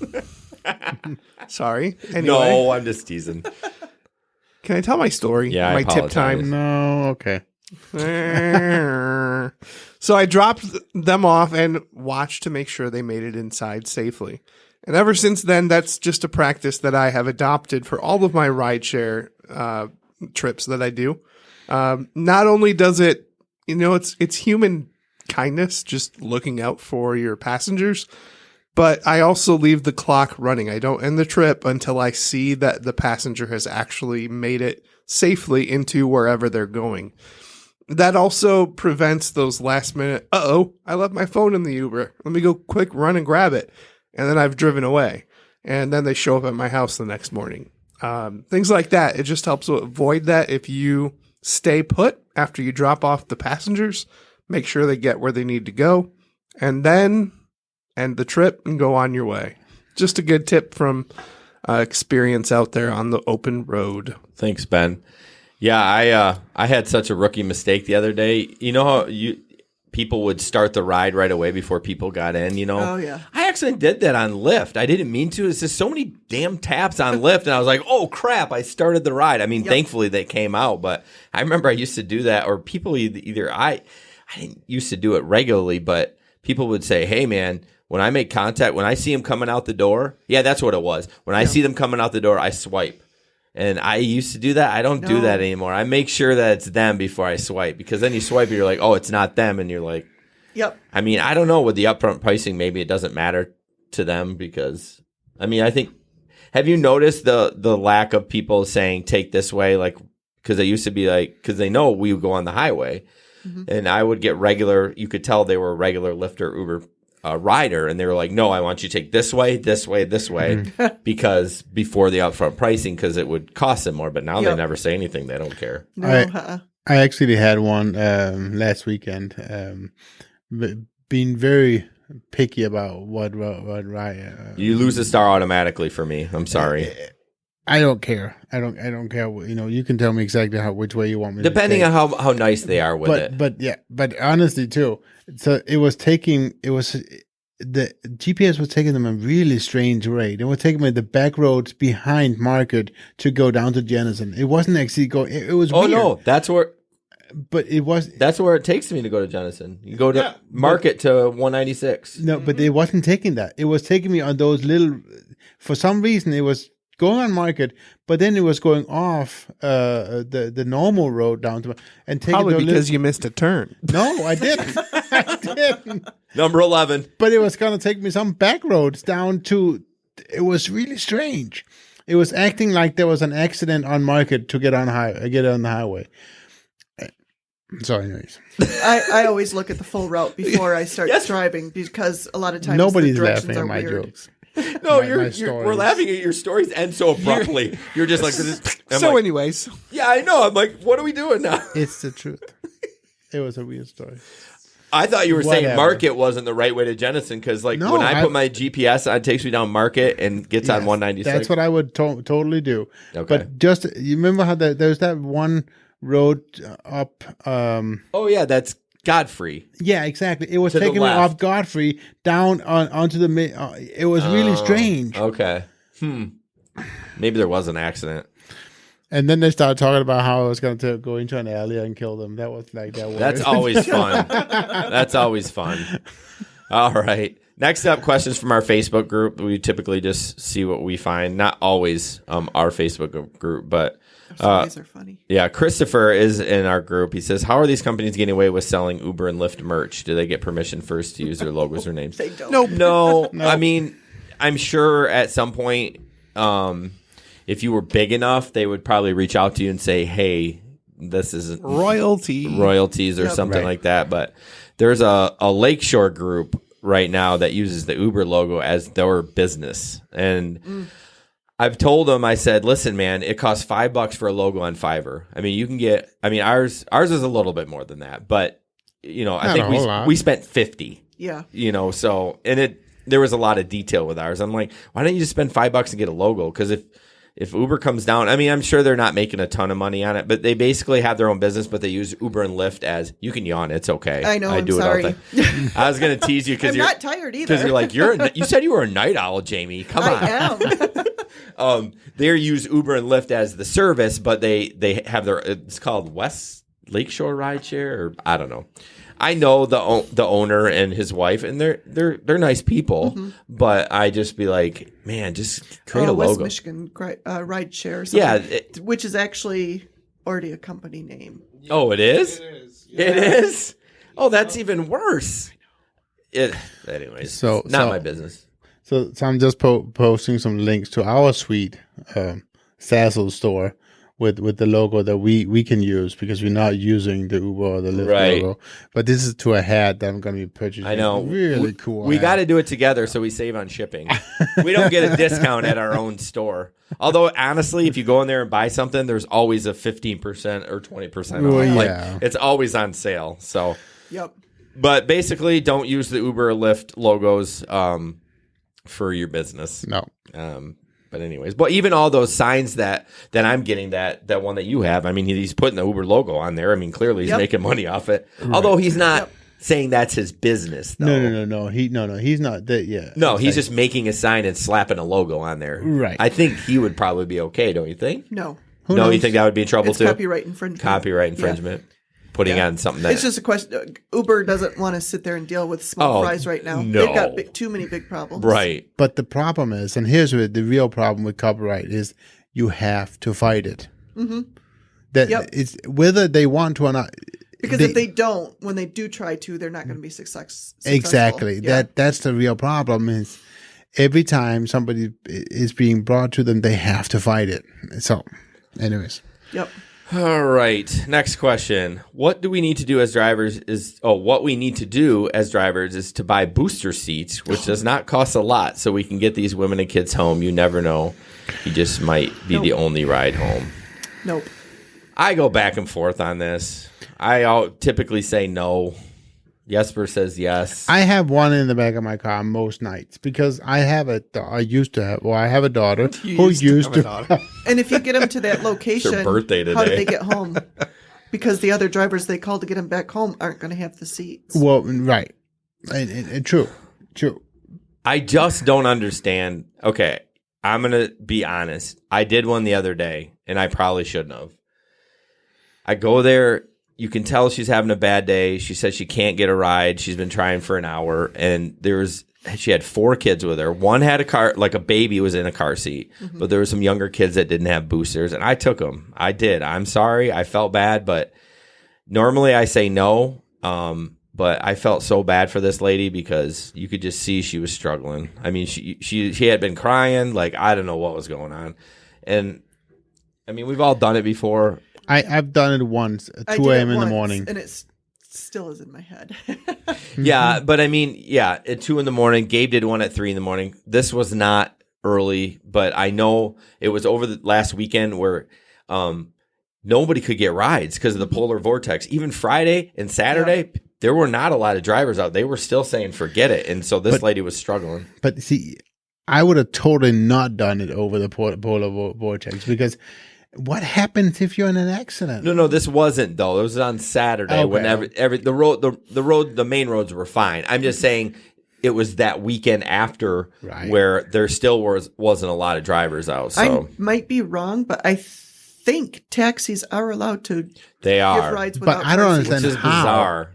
Sorry. Anyway. No, I'm just teasing. Can I tell my story? Yeah, my I tip time. No, okay. So I dropped them off and watched to make sure they made it inside safely. And ever since then, that's just a practice that I have adopted for all of my rideshare trips that I do. Not only does it, it's human kindness, just looking out for your passengers, but I also leave the clock running. I don't end the trip until I see that the passenger has actually made it safely into wherever they're going. That also prevents those last minute, I left my phone in the Uber. Let me go quick run and grab it. And then I've driven away. And then they show up at my house the next morning. Things like that. It just helps avoid that. If you stay put after you drop off the passengers, make sure they get where they need to go, and then end the trip and go on your way. Just a good tip from experience out there on the open road. Thanks, Ben. Yeah, I had such a rookie mistake the other day. You know how people would start the ride right away before people got in, you know. Oh, yeah. I actually did that on Lyft. I didn't mean to. It's just so many damn taps on Lyft, and I was like, oh, crap, I started the ride. I mean, thankfully they came out, but I remember I used to do that, or people I didn't used to do it regularly, but people would say, hey, man, when I make contact, when I see them coming out the door, yeah, that's what it was. When I see them coming out the door, I swipe. And I used to do that. I don't do that anymore. I make sure that it's them before I swipe, because then you swipe and you're like, oh, it's not them. And you're like, yep. I mean, I don't know with the upfront pricing, maybe it doesn't matter to them because, I mean, I think, have you noticed the lack of people saying take this way? Like, because they used to be like, because they know we would go on the highway and I would get regular, you could tell they were a regular Lyft or Uber rider, and they were like, no, I want you to take this way, this way, this way, because before the upfront pricing, because it would cost them more. But now they never say anything. They don't care. No, I actually had one last weekend, being very picky about what ride. You lose a star automatically for me. I'm sorry. I don't care. I don't care. You know, you can tell me exactly which way you want me. Depending on how nice they are with it. But honestly too. So the GPS was taking them a really strange way. They were taking me the back roads behind Market to go down to Jenison. It wasn't actually going. It was. Oh weird. No, that's where. But it was. That's where it takes me to go to Jenison. You go to Market to 196. No, but it wasn't taking that. It was taking me on those little. For some reason, it was going on Market, but then it was going off the normal road down to and taking probably because you missed a turn. No, I didn't. I didn't. Number 11. But it was going to take me some back roads down to. It was really strange. It was acting like there was an accident on Market to get on the highway. So, anyways, I always look at the full route before I start driving, because a lot of times nobody's the directions laughing at are my weird. jokes. No, we're laughing at your stories end so abruptly. You're just like, anyways. Yeah, I know. I'm like, what are we doing now? It's the truth. It was a weird story. I thought you were saying Market wasn't the right way to Jenison, because when I put my GPS on, it takes me down Market and gets on 196. That's what I would totally do. Okay. But just, you remember how there's that one road up. Oh, yeah, that's Godfrey. Yeah, exactly. It was taking me off Godfrey down onto the. It was really strange. Okay. Maybe there was an accident. And then they started talking about how I was going to go into an alley and kill them. That was like that. That's always fun. That's always fun. All right. Next up, questions from our Facebook group. We typically just see what we find. Not always our Facebook group, but stories are funny. Yeah, Christopher is in our group. He says, how are these companies getting away with selling Uber and Lyft merch? Do they get permission first to use their logos or names? They don't. Nope. No. I mean, I'm sure at some point, if you were big enough, they would probably reach out to you and say, hey, this isn't royalties or something like that. But there's a Lakeshore group right now that uses the Uber logo as their business. And I've told them, I said, listen, man, it costs $5 for a logo on Fiverr. I mean, you can get, I mean, ours is a little bit more than that, but you know, I think we spent 50. Yeah. You know, so, and there was a lot of detail with ours. I'm like, why don't you just spend $5 and get a logo? Because if Uber comes down, I mean, I'm sure they're not making a ton of money on it, but they basically have their own business, but they use Uber and Lyft as, you can yawn, it's okay. I know, I do sorry. it all the time. I was going to tease you because you're not tired either. Because you're like, you said you were a night owl, Jamey. Come on. I am. They use Uber and Lyft as the service, but they have it's called West Lakeshore Rideshare, or I don't know. I know the owner and his wife, and they're nice people, but I just be like, man, just create a logo. West Michigan Rideshare, which is actually already a company name. Oh, it is? It is. Yeah. It is? Oh, that's even worse. Anyways, so not my business. So I'm just posting some links to our sweet Sazzle store with the logo that we can use, because we're not using the Uber or the Lyft logo. But this is to a hat that I'm going to be purchasing. I know. Really cool. We got to do it together so we save on shipping. We don't get a discount at our own store. Although, honestly, if you go in there and buy something, there's always a 15% or 20% off. Well, yeah. Like, it's always on sale. So, yep. But basically, don't use the Uber or Lyft logos for your business. No. But anyways, but even all those signs that I'm getting, that one that you have, I mean, he's putting the Uber logo on there. I mean, clearly he's making money off it. Right. Although he's not saying that's his business, though. No. He's not that. Yeah. No, he's just making a sign and slapping a logo on there. Right. I think he would probably be okay, don't you think? No. You think that would be in trouble it's too? Copyright infringement. Copyright infringement. Yeah. Putting on something that... It's just a question. Uber doesn't want to sit there and deal with small fries right now. No. They've got too many big problems. Right. But the problem is, and here's where the real problem with copyright is, you have to fight it. Mm-hmm. That it's whether they want to or not. Because if they don't, when they do try to, they're not going to be successful. Exactly. Yeah. That's the real problem is every time somebody is being brought to them, they have to fight it. So, anyways. Yep. All right. Next question. What do we need to do as drivers what we need to do as drivers is to buy booster seats, which does not cost a lot, so we can get these women and kids home. You never know. You just might be the only ride home. Nope. I go back and forth on this. I typically say no. Jesper says yes. I have one in the back of my car most nights because I have a daughter who used to. And if you get them to that location, it's her birthday today. How do they get home? Because the other drivers they call to get them back home aren't going to have the seats. Well, right. And true. I just don't understand. Okay, I'm going to be honest. I did one the other day, and I probably shouldn't have. I go there. You can tell she's having a bad day. She says she can't get a ride. She's been trying for an hour, and she had 4 kids with her. One had a car, like a baby was in a car seat, but there were some younger kids that didn't have boosters, and I took them. I did. I'm sorry. I felt bad, but normally I say no. But I felt so bad for this lady because you could just see she was struggling. I mean, she had been crying. Like, I don't know what was going on. And I mean, we've all done it before. I've done it once at 2 a.m. in the morning. And it still is in my head. Yeah, but I mean, at 2 in the morning. Gabe did one at 3 in the morning. This was not early, but I know it was over the last weekend where nobody could get rides because of the polar vortex. Even Friday and Saturday, there were not a lot of drivers out. They were still saying, forget it. And so this lady was struggling. But see, I would have totally not done it over the polar vortex because... What happens if you're in an accident? No, this wasn't though. It was on Saturday when the main roads were fine. I'm just saying it was that weekend after where there still wasn't a lot of drivers out. So I might be wrong, but I think taxis are allowed to give rides without. But I don't understand which is bizarre.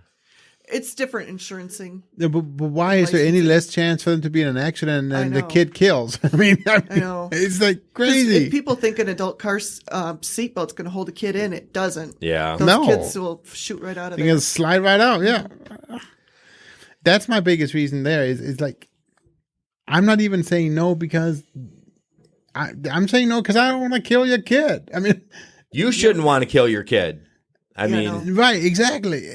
It's different insurancing. Yeah, but why is there any less chance for them to be in an accident and the kid kills? I mean, I know. It's like crazy. If people think an adult car seatbelt's going to hold a kid in, it doesn't. Yeah. Those kids will shoot right out of there. They can slide right out, yeah. That's my biggest reason there is like, I'm not even saying no because I'm saying no because I don't want to kill your kid. I mean. You shouldn't want to kill your kid. I mean. Right, exactly.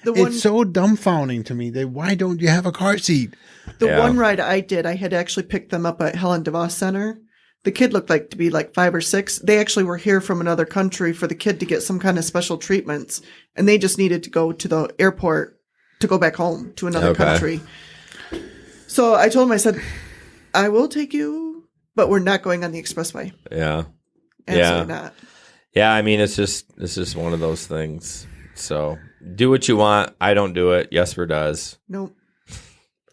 It's so dumbfounding to me that why don't you have a car seat? The one ride I did, I had actually picked them up at Helen DeVos Center. The kid looked like to be like 5 or 6. They actually were here from another country for the kid to get some kind of special treatments. And they just needed to go to the airport to go back home to another country. So I told him, I said, I will take you, but we're not going on the expressway. Yeah. Absolutely not. Yeah, I mean, it's just one of those things. So do what you want. I don't do it. Jesper does. Nope.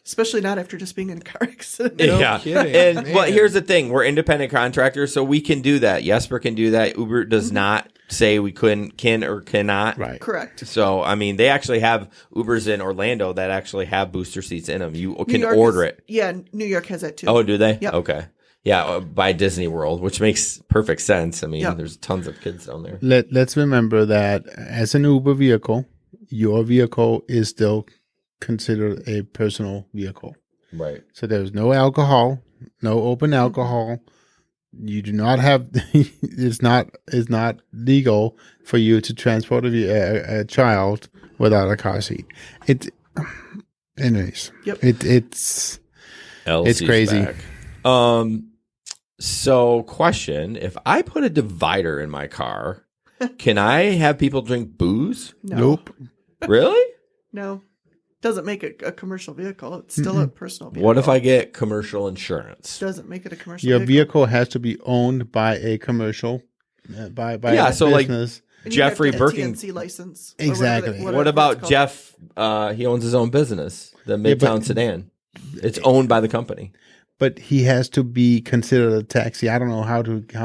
Especially not after just being in a car accident. No kidding. But here's the thing. We're independent contractors, so we can do that. Jesper can do that. Uber does not say we can or cannot. Right. Correct. So, I mean, they actually have Ubers in Orlando that actually have booster seats in them. You can order it. Yeah, New York has that too. Oh, do they? Yep. Okay. Yeah, by Disney World, which makes perfect sense. I mean, there's tons of kids down there. Let's remember that as an Uber vehicle, your vehicle is still considered a personal vehicle. Right. So there's no alcohol, no open alcohol. You do not have, it's not legal for you to transport a child without a car seat. Anyways. Yep. It's crazy. Back. So question, if I put a divider in my car, can I have people drink booze? No. Nope. Really? No. Doesn't make it a commercial vehicle. It's still a personal vehicle. What if I get commercial insurance? Doesn't make it a commercial Your vehicle. vehicle has to be owned by a commercial, by a so business. And Jeffrey you have to get a Birking. TNC license. Exactly. What about Jeff? He owns his own business, the Midtown Sedan. It's owned by the company. But he has to be considered a taxi. I don't know how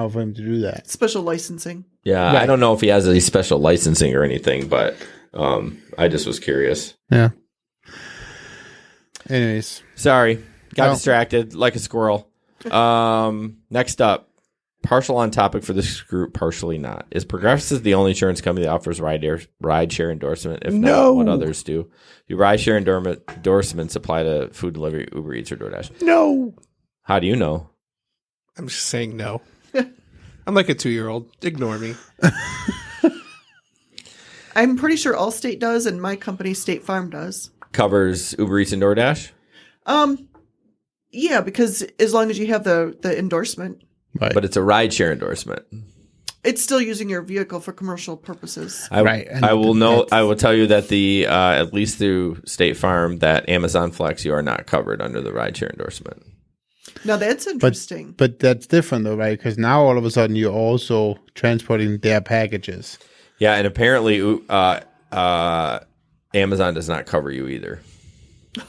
for him to do that. Special licensing. Yeah, right. I don't know if he has any special licensing or anything, but I just was curious. Yeah. Anyways. Sorry. Got distracted like a squirrel. Next up. Partial on topic for this group, partially not. Is Progressive the only insurance company that offers ride-share endorsement? If not, what others do? Do ride-share endorsements apply to food delivery, Uber Eats, or DoorDash? No. How do you know? I'm just saying no. I'm like a 2-year-old. Ignore me. I'm pretty sure Allstate does, and my company, State Farm, does. Covers Uber Eats and DoorDash? Yeah, because as long as you have the endorsement. Right. But it's a ride-share endorsement. It's still using your vehicle for commercial purposes. I will tell you that the at least through State Farm, that Amazon Flex, you are not covered under the ride-share endorsement. Now that's interesting. But that's different though, right? Because now all of a sudden you're also transporting their packages. Yeah, and apparently Amazon does not cover you either.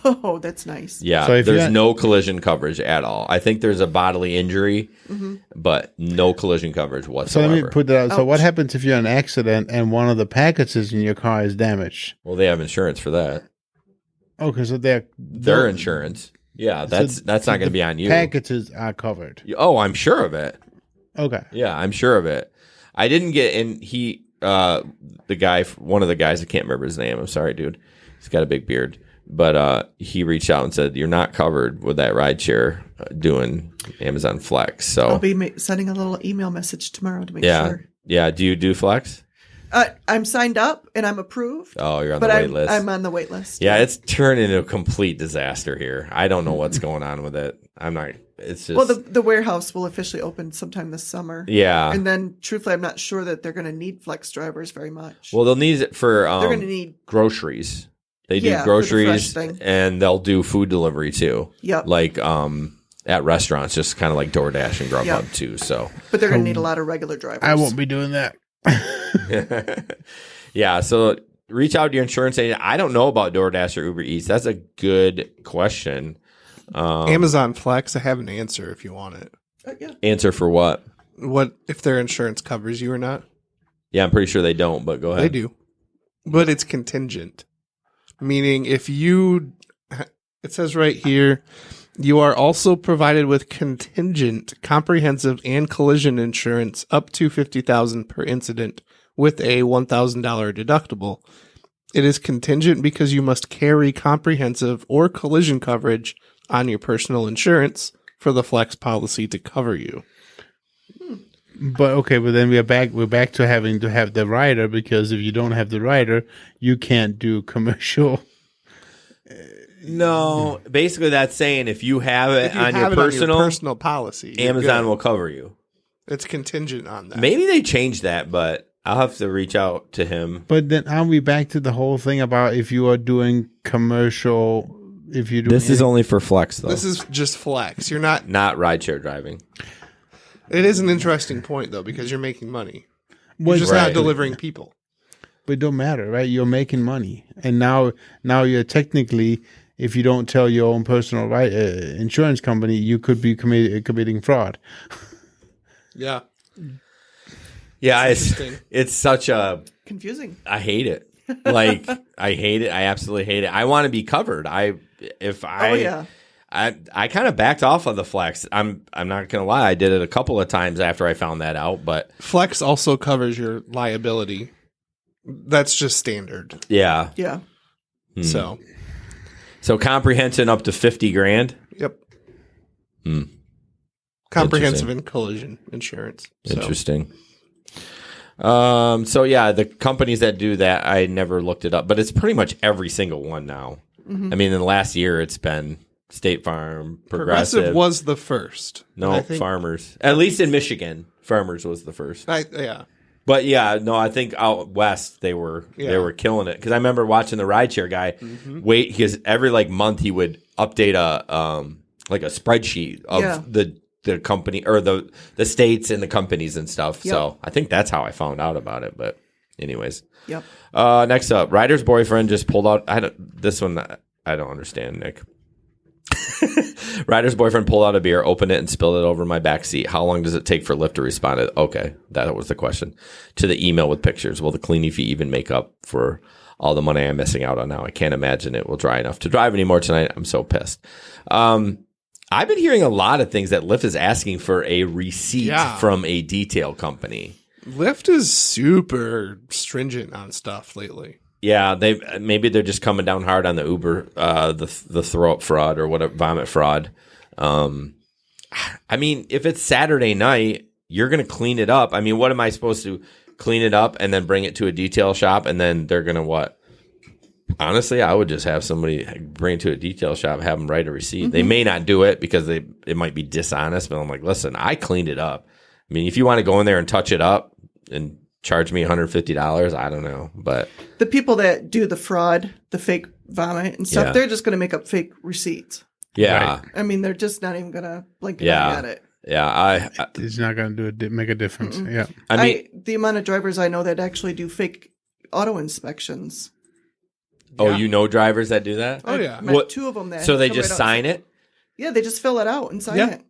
Oh, that's nice. Yeah, so there's no collision coverage at all. I think there's a bodily injury, but no collision coverage whatsoever. So let me put that out. So what happens if you're in an accident and one of the packages in your car is damaged? Well, they have insurance for that. Okay, so their insurance. Yeah, that's not going to be on you. Packages are covered. Oh, I'm sure of it. Okay. Yeah, I'm sure of it. I didn't get in. One of the guys, I can't remember his name. I'm sorry, dude. He's got a big beard. But he reached out and said, you're not covered with that rideshare doing Amazon Flex. So I'll be sending a little email message tomorrow to make sure. Yeah. Do you do Flex? I'm signed up and I'm approved. Oh, you're on the wait list. I'm on the wait list. Yeah, it's turned into a complete disaster here. I don't know what's going on with it. It's just. Well, the warehouse will officially open sometime this summer. Yeah. And then, truthfully, I'm not sure that they're going to need Flex drivers very much. Well, they'll need it for they're going to need groceries. They do groceries and they'll do food delivery too. Yep. Like at restaurants, just kind of like DoorDash and Grubhub too. So, but they're going to need a lot of regular drivers. I won't be doing that. Yeah. So reach out to your insurance agent. I don't know about DoorDash or Uber Eats. That's a good question. Amazon Flex, I have an answer if you want it. Yeah. Answer for what? What if their insurance covers you or not? Yeah, I'm pretty sure they don't, but go ahead. They do. But it's contingent. Meaning if it says right here, you are also provided with contingent, comprehensive, and collision insurance up to $50,000 per incident with a $1,000 deductible. It is contingent because you must carry comprehensive or collision coverage on your personal insurance for the Flex policy to cover you. But okay, but then we're back to having to have the rider, because if you don't have the rider, you can't do commercial. No, basically that's saying if you have it on your personal policy, Amazon will cover you. It's contingent on that. Maybe they changed that, but I'll have to reach out to him. But then are we back to the whole thing about if you are doing commercial? If you do this is only for Flex though. This is just Flex. You're not rideshare driving. It is an interesting point, though, because you're making money. You're just not delivering people. But it don't matter, right? You're making money. And now you're technically, if you don't tell your own personal insurance company, you could be committing fraud. Yeah. Yeah, it's such a... confusing. I hate it. Like, I hate it. I absolutely hate it. I want to be covered. I kind of backed off of the Flex. I'm not going to lie. I did it a couple of times after I found that out, but Flex also covers your liability. That's just standard. Yeah. Yeah. So comprehensive up to $50,000. Yep. Comprehensive and collision insurance. Interesting. So yeah, the companies that do that, I never looked it up, but it's pretty much every single one now. Mm-hmm. I mean, in the last year, it's been State Farm, Progressive was the first. No, Farmers. At least in Michigan, Farmers was the first. Yeah. But yeah, no, I think out west they were killing it, because I remember watching the rideshare guy because every month he would update a spreadsheet of the company or the states and the companies and stuff. Yep. So I think that's how I found out about it. But Anyways. Yep. Next up, Ryder's boyfriend just pulled out. This one I don't understand, Nick. Ryder's boyfriend pulled out a beer, opened it, and spilled it over my back seat. How long does it take for Lyft to respond? Okay, that was the question. To the email with pictures. Will the cleaning fee even make up for all the money I'm missing out on now? I can't imagine it will dry enough to drive anymore tonight. I'm so pissed. I've been hearing a lot of things that Lyft is asking for a receipt from a detail company. Lyft is super stringent on stuff lately. Yeah, maybe they're just coming down hard on the Uber, the throw up fraud or whatever, vomit fraud. I mean, if it's Saturday night, you're going to clean it up. I mean, what am I supposed to clean it up and then bring it to a detail shop and then they're going to what? Honestly, I would just have somebody bring it to a detail shop, have them write a receipt. Mm-hmm. They may not do it because it might be dishonest, but I'm like, listen, I cleaned it up. I mean, if you want to go in there and touch it up and charge me $150, I don't know. But the people that do the fraud, the fake vomit and stuff, they're just going to make up fake receipts. Yeah. Right. I mean, they're just not even going to blink an eye at it. Yeah, it's not going to make a difference. Mm-mm. Yeah, I mean, the amount of drivers I know that actually do fake auto inspections. Oh, you know drivers that do that? Oh yeah, met two of them. That so they just sign it? Yeah, they just fill it out and sign it.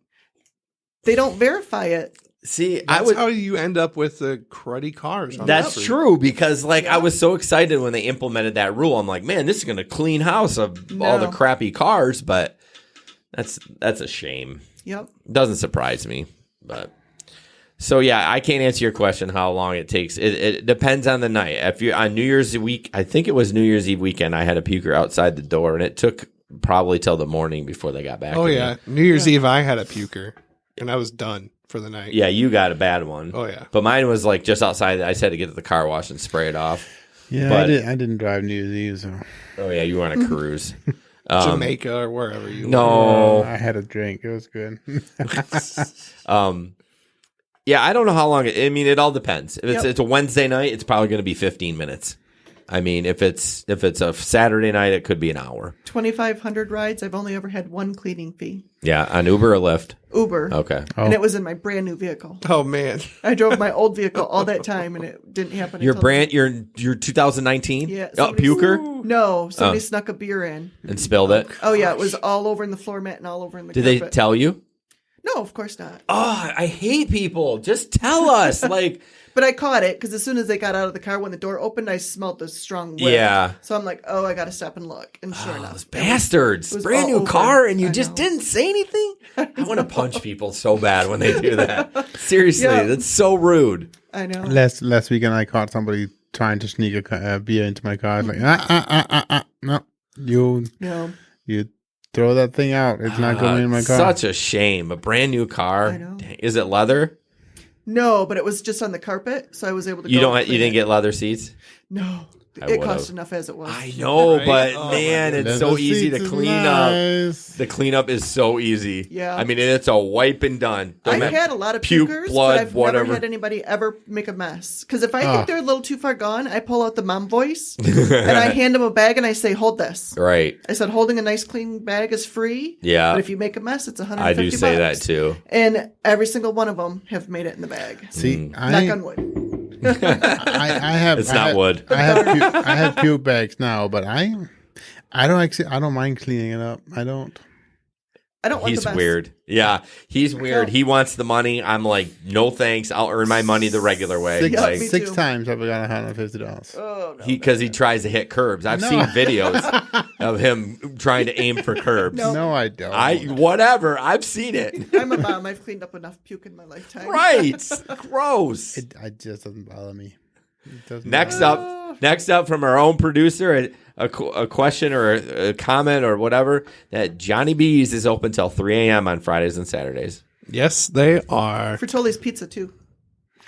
They don't verify it. See, that's how you end up with the cruddy cars. That's true because, I was so excited when they implemented that rule. I'm like, man, this is going to clean house of all the crappy cars, but that's a shame. Yep. Doesn't surprise me, but so yeah, I can't answer your question how long it takes. It depends on the night. If you're on New Year's week, I think it was New Year's Eve weekend, I had a puker outside the door, and it took probably till the morning before they got back. Oh yeah, New Year's Eve I had a puker, and I was done for the night. Yeah, you got a bad one. Oh yeah, but mine was just outside. I just had to get to the car wash and spray it off. Yeah, but I didn't drive New Year's Eve. So. Oh yeah, you were on a cruise. Jamaica or wherever you were. I had a drink. It was good. Yeah, I don't know how long. It all depends. If it's a Wednesday night, it's probably going to be 15 minutes. I mean, if it's a Saturday night, it could be an hour. 2,500 rides. I've only ever had one cleaning fee. Yeah, on Uber or Lyft? Uber. Okay. And it was in my brand new vehicle. Oh man, I drove my old vehicle all that time, and it didn't happen. Your 2019? Yeah. Puker? No, somebody snuck a beer in and spilled it. Oh yeah, it was all over in the floor mat and all over in the. Did carpet. they tell you? No, of course not. Oh, I hate people. Just tell us, But I caught it because as soon as they got out of the car, when the door opened, I smelled the strong whiff. Yeah. So I'm like, oh, I got to stop and look. And sure enough. Those bastards. Brand new car and you just didn't say anything? I want to punch people so bad when they do that. Seriously, that's so rude. I know. Last weekend, I caught somebody trying to sneak a beer into my car. I was like, no. You throw that thing out. It's not going in my car. Such a shame. A brand new car. I know. Dang. Is it leather? No, but it was just on the carpet, so I was able to. You didn't get leather seats? No, it cost enough as it was. I know, but man, it's so easy to clean up. The cleanup is so easy. Yeah, I mean, it's a wipe and done. I've had a lot of pukers, but I've never had anybody ever make a mess. Because if I think they're a little too far gone, I pull out the mom voice and I hand them a bag and I say, "Hold this." Right. I said, "Holding a nice clean bag is free." Yeah. But if you make a mess, it's $150. I do say that too. And every single one of them have made it in the bag. See, knock on wood. I have. It's not wood. I have puke bags now, but I don't mind cleaning it up. I don't. He's weird. Yeah, he's weird. He wants the money. I'm like, no thanks. I'll earn my money the regular way. Six times I've got $150. Oh, no. Because he tries to hit curbs. I've seen videos of him trying to aim for curbs. No, I don't. Whatever. I've seen it. I'm a mom. I've cleaned up enough puke in my lifetime. Right. Gross. It just doesn't bother me. Next up from our own producer, a question or a comment or whatever, that Johnny B's is open till 3 a.m. on Fridays and Saturdays. Yes, they are. Fratelli's Pizza, too.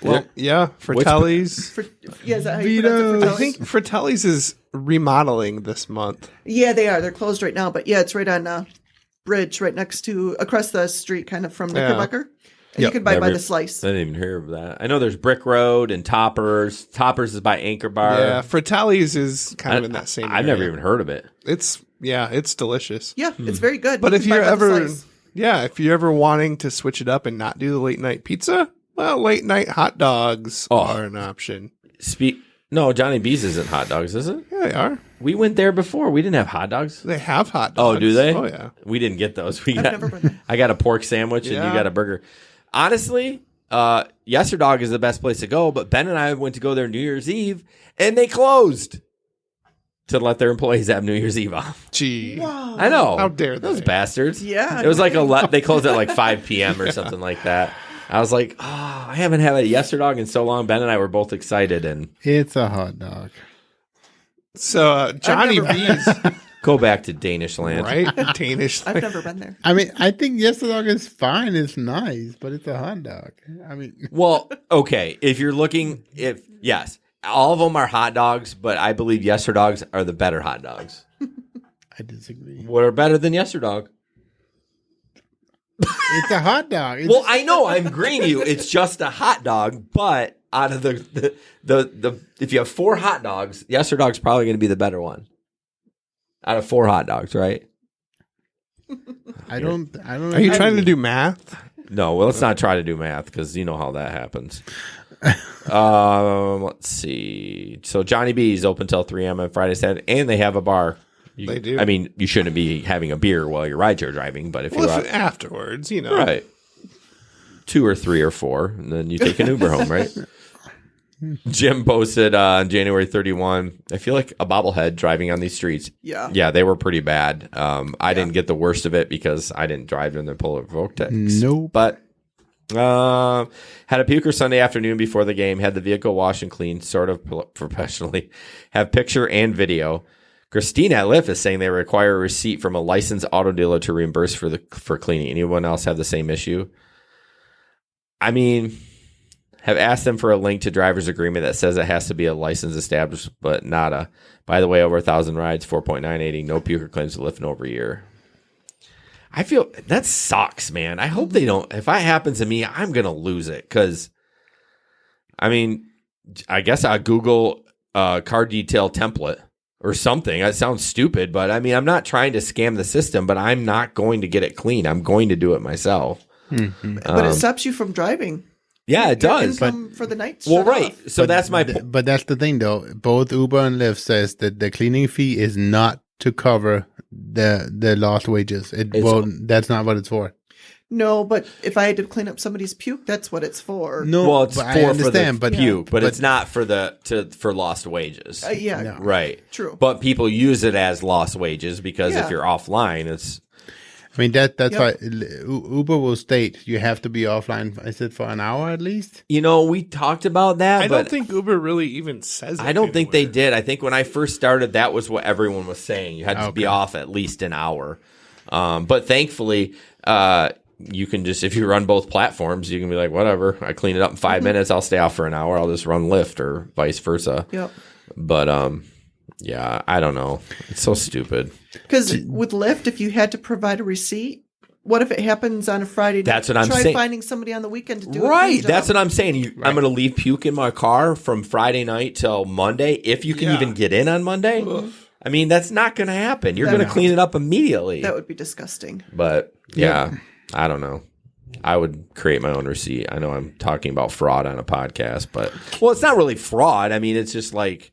Well, yeah, Fratelli's. Is that how you pronounce it? I think Fratelli's is remodeling this month. Yeah, they are. They're closed right now, but yeah, it's right on Bridge, right across the street, kind of from Knickerbocker. And you can buy by the slice. I didn't even hear of that. I know there's Brick Road and Toppers. Toppers is by Anchor Bar. Yeah, Fratelli's is kind of in that same area. I've never even heard of it. It's delicious. Yeah, it's very good. But if you're ever wanting to switch it up and not do the late night pizza, well, late night hot dogs are an option. No, Johnny B's isn't hot dogs, is it? Yeah, they are. We went there before. We didn't have hot dogs. They have hot dogs. Oh, do they? Oh, yeah. We didn't get those. Never been there. I got a pork sandwich and you got a burger. Honestly, Yesterdog is the best place to go, but Ben and I went to go there New Year's Eve, and they closed to let their employees have New Year's Eve off. Gee. Wow. I know. How dare they? Those bastards. Yeah. It was like they closed at like 5 p.m. or something like that. I was like, I haven't had a Yesterdog in so long. Ben and I were both excited. And It's a hot dog. So Johnny B's. Go back to Danish land. Right? Danish land. I've never been there. I mean, I think Yesterdog is fine. It's nice, but it's a hot dog. I mean, Well, okay. If you're looking, yes, all of them are hot dogs, but I believe Yesterdogs are the better hot dogs. I disagree. What are better than Yesterdog? It's a hot dog. Well, I know. I'm agreeing with you. It's just a hot dog, but out of the if you have 4 hot dogs, Yesterdog's probably going to be the better one. Out of 4 hot dogs, right? I don't. Are you trying to do math? No, well, let's not try to do math because you know how that happens. Let's see. So Johnny B's open till 3 a.m. on Friday, Saturday, and they have a bar. They do. I mean, you shouldn't be having a beer while you're rideshare driving, but if you're out, afterwards, you know, right, 2 or 3 or 4, and then you take an Uber home, right? Jim posted on January 31. I feel like a bobblehead driving on these streets. Yeah, they were pretty bad. I didn't get the worst of it because I didn't drive in the polar vortex. Nope. But had a puker Sunday afternoon before the game. Had the vehicle washed and cleaned, sort of professionally. Have picture and video. Christine at Lyft is saying they require a receipt from a licensed auto dealer to reimburse for cleaning. Anyone else have the same issue? I mean, have asked them for a link to driver's agreement that says it has to be a licensed established, but nada. By the way, over 1,000 rides, 4.980, no puker claims to Lyft in over a year. I feel that sucks, man. I hope they don't. If that happens to me, I'm going to lose it because, I mean, I guess I'll Google car detail template or something. That sounds stupid, but I mean, I'm not trying to scam the system, but I'm not going to get it clean. I'm going to do it myself. Mm-hmm. But it stops you from driving. Yeah, it does. Income for the night. Well, right. Off. So that's my point. But that's the thing, though. Both Uber and Lyft says that the cleaning fee is not to cover the lost wages. That's not what it's for. No, but if I had to clean up somebody's puke, that's what it's for. No, well, it's I understand, for the puke, but it's not for for lost wages. Yeah, No. Right. True. But people use it as lost wages because if you're offline, it's. I mean, that's why Uber will state you have to be offline. Is it for an hour at least? You know, we talked about that. I but don't think Uber really even says it. I don't think they did. I think when I first started, that was what everyone was saying. You had to be off at least an hour. But thankfully, you can just, if you run both platforms, you can be like, whatever, I clean it up in 5 minutes. I'll stay off for an hour. I'll just run Lyft or vice versa. Yep. But, yeah, I don't know. It's so stupid. Because with Lyft, if you had to provide a receipt, what if it happens on a Friday? That's what I'm saying. Try finding somebody on the weekend to do it. Right. That's what I'm saying. I'm going to leave puke in my car from Friday night till Monday, if you can even get in on Monday. I mean, that's not going to happen. You're going to clean it up immediately. That would be disgusting. But, yeah, I don't know. I would create my own receipt. I know I'm talking about fraud on a podcast, but, well, it's not really fraud. I mean, it's just like,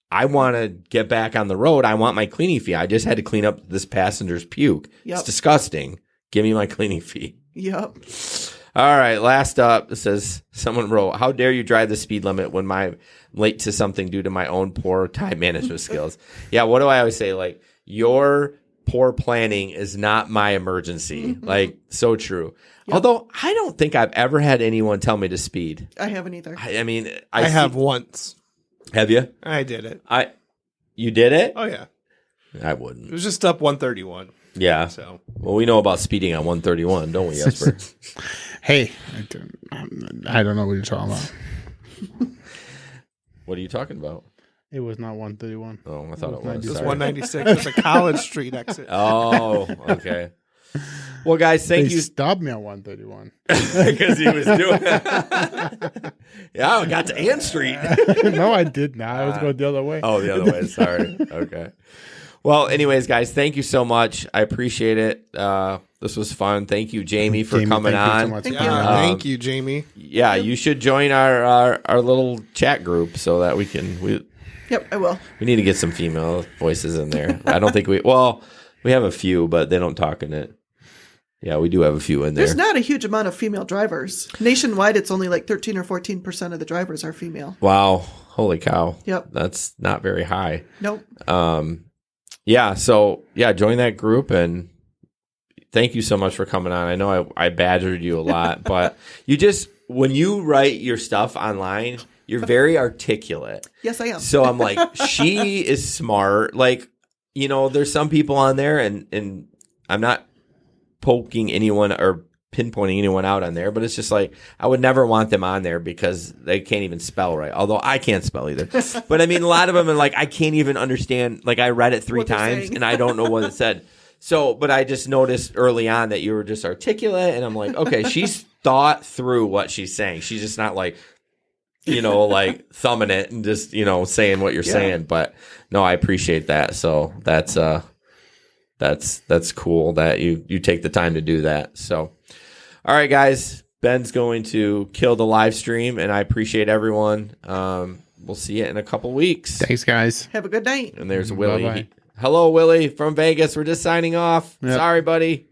I want to get back on the road. I want my cleaning fee. I just had to clean up this passenger's puke. Yep. It's disgusting. Give me my cleaning fee. Yep. All right. Last up, it says, someone wrote, how dare you drive the speed limit when I'm late to something due to my own poor time management skills? Yeah. What do I always say? Like, your poor planning is not my emergency. Mm-hmm. Like, so true. Yep. Although I don't think I've ever had anyone tell me to speed. I haven't either. I mean, I have once. Have you? I did it. You did it? Oh, yeah. I wouldn't. It was just up 131. Yeah. So. Well, we know about speeding on 131, don't we, Jesper? Hey, I don't know what you're talking about. What are you talking about? It was not 131. Oh, I thought it was. It was 196. It was a College Street exit. Oh, okay. Well, guys, thank you. Stopped me at 131 because he was doing. Yeah, I got to Ann Street. No, I did not. I was going the other way. Oh, the other way. Sorry. Okay. Well, anyways, guys, thank you so much. I appreciate it. This was fun. Thank you, Jamey, for coming on. Thank you, Jamey. Yeah, you should join our little chat group so that we can. Yep, I will. We need to get some female voices in there. I don't think we have a few, but they don't talk in it. Yeah, we do have a few in there. There's not a huge amount of female drivers. Nationwide, it's only like 13 or 14% of the drivers are female. Wow. Holy cow. Yep. That's not very high. Nope. Yeah, so, join that group, and thank you so much for coming on. I know I badgered you a lot, but when you write your stuff online, you're very articulate. Yes, I am. So I'm like, she is smart. Like, there's some people on there, and I'm not poking anyone or pinpointing anyone out on there, but it's just like, I would never want them on there because they can't even spell right. Although I can't spell either. But I mean, a lot of them are like, I can't even understand. Like, I read it 3 times and I don't know what it said. So, but I just noticed early on that you were just articulate, and I'm like, okay, she's thought through what she's saying. She's just not like, like thumbing it and just, saying what you're saying. But no, I appreciate that. So that's cool that you take the time to do that. So, all right, guys, Ben's going to kill the live stream, and I appreciate everyone. We'll see you in a couple weeks. Thanks, guys. Have a good night. And there's Willie. Bye-bye. Hello, Willie from Vegas. We're just signing off. Yep. Sorry, buddy.